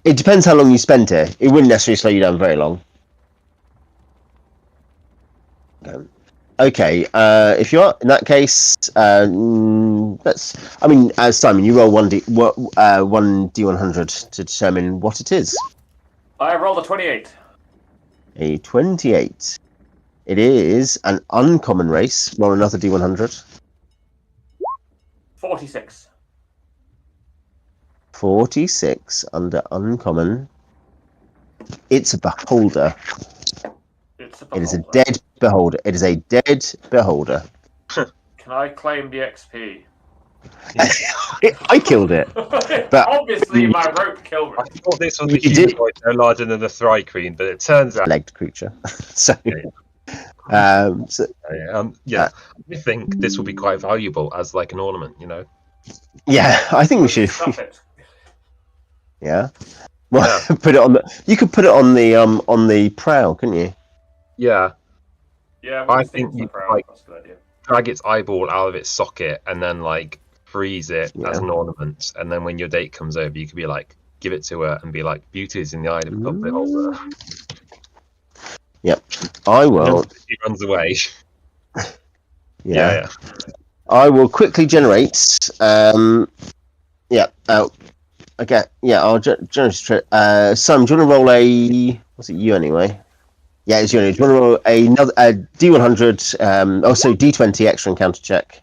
It depends how long you spend here. It wouldn't necessarily slow you down very long. Okay, if you are in that case, Simon, you roll 1d100 to determine what it is. I rolled a 28. A 28. It is an uncommon race. Roll another d100. 46. 46 under uncommon. It's a beholder. It is a dead beholder. It is a dead beholder. Can I claim the XP? I killed it. But obviously my rope killed me. I thought this was a humanoid no larger than the thri-kreen, but it turns out legged creature. I think this will be quite valuable as like an ornament, Yeah, I think we should. Yeah. Well, put it on the. You could put it on the prow, couldn't you? Yeah. Yeah, I think you like drag its eyeball out of its socket and then like freeze it as an ornament, and then when your date comes over, you could be like, give it to her and be like, beauty is in the eye of the beholder. Yep, I will. He runs away. Yeah. I will quickly generate. Okay. Yeah, I'll generate. Simon, do you want to roll a Was it you anyway? Yeah, it's you anyway. Do you want to roll another D100, also D20 extra encounter check?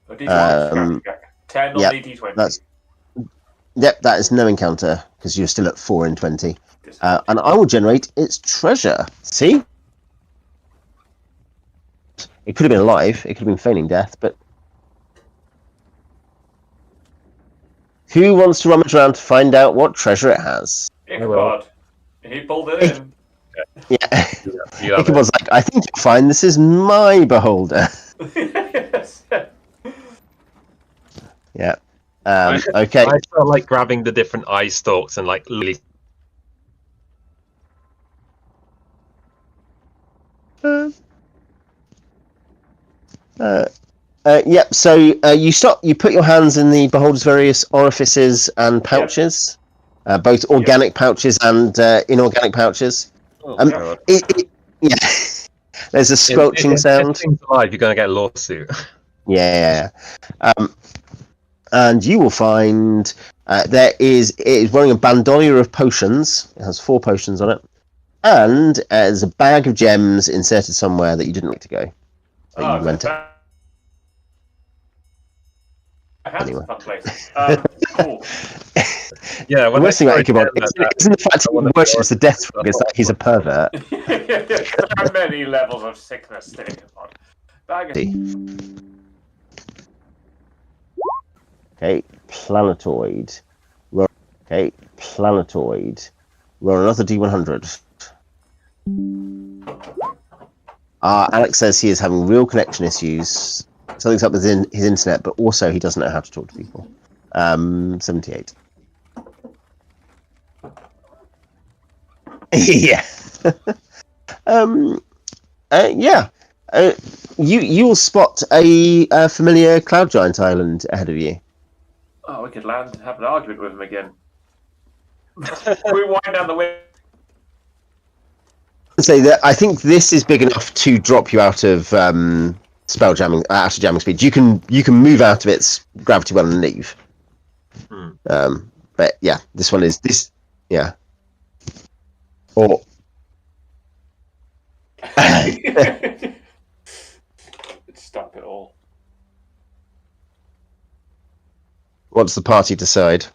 A D20 check. 10 on yeah, the D20. Yep, that is no encounter, because you're still at 4 in 20. And I will generate its treasure. See? It could have been alive, it could have been feigning death, but... Who wants to rummage around to find out what treasure it has? Ichabod. He pulled it in. Yeah. Ichabod's like, I think you'll find this is my beholder. Yes. Yeah. Okay. I felt like grabbing the different eye stalks and like really. Yep. So you stop. You put your hands in the beholder's various orifices and pouches, both organic pouches and inorganic pouches. Oh, yeah. There's a squelching sound. If things alive, you're going to get a lawsuit. Yeah. And you will find it is wearing a bandolier of potions. It has 4 potions on it, and there's a bag of gems inserted somewhere that you didn't like to go. You went to. Anyway. Cool. Yeah, the worst thing about Ichabod isn't the fact he worships the death frog, it's that he's a pervert. There are many levels of sickness to Ichabod. Okay, planetoid. Okay, planetoid. Roll another D100. Alex says he is having real connection issues. Something's up with his internet, but also he doesn't know how to talk to people. 78. Yeah. Yeah. You will spot a familiar cloud giant island ahead of you. Oh, we could land and have an argument with him again. We wind down the way. Say that I think this is big enough to drop you out of spell jamming, out of jamming speed. You can move out of its gravity well and leave. But yeah, this one is this. Yeah. Or. Stop it all. What's the party decide?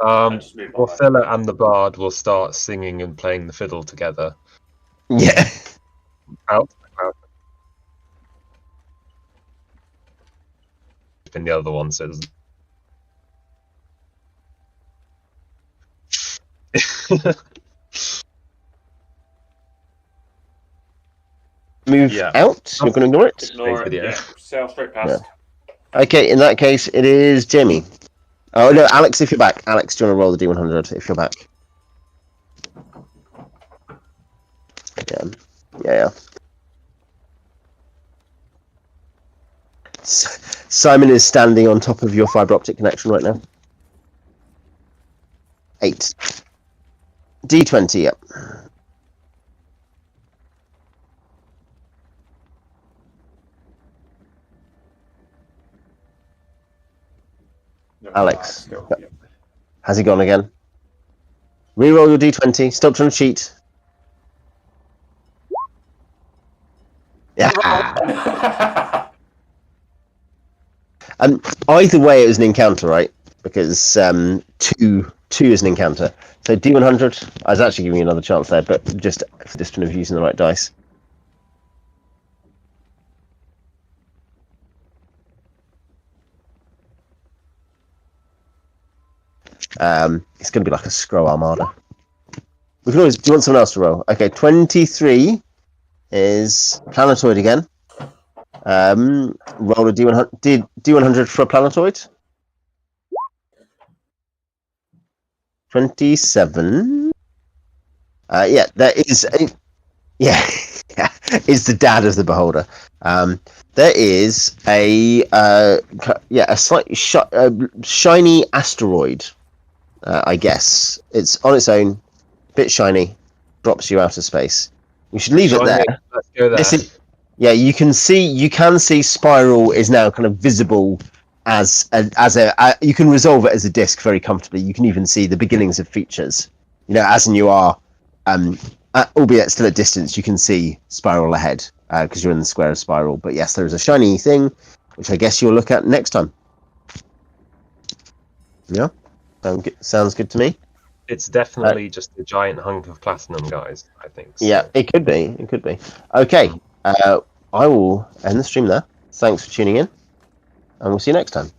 Morthylla and the bard will start singing and playing the fiddle together. Yeah. Out. And the other one says. Move out. You're going to ignore it. Ignore it. Yeah. Sail straight past. Yeah. Okay, in that case, it is Jamie. Oh no, Alex, if you're back. Alex, do you want to roll the D100 if you're back? Yeah. Simon is standing on top of your fibre optic connection right now. 8. D20, yep. Alex. Has he gone again? Reroll your D20. Stop trying to cheat. Yeah. Either way, it was an encounter, right? Because 2 is an encounter. So D100. I was actually giving you another chance there, but just for this one of using the right dice. It's going to be like a Scro Armada. We can always. Do you want someone else to roll? Okay, 23 is planetoid again. Roll a D100 for a planetoid. 27. Yeah, that is is the dad of the beholder. There is a slightly shiny asteroid. I guess it's on its own, bit shiny, drops you out of space. We should leave it there. Let's go there. You can see Spiral is now kind of visible as a you can resolve it as a disc very comfortably. You can even see the beginnings of features, as in you are albeit still at distance, you can see Spiral ahead because you're in the square of Spiral. But yes, there is a shiny thing, which I guess you'll look at next time. Yeah, sounds good to me. It's definitely just a giant hunk of platinum, guys. I think. So. Yeah, it could be. It could be. Okay, I will end the stream there. Thanks for tuning in, and we'll see you next time.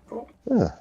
Cool. Yeah.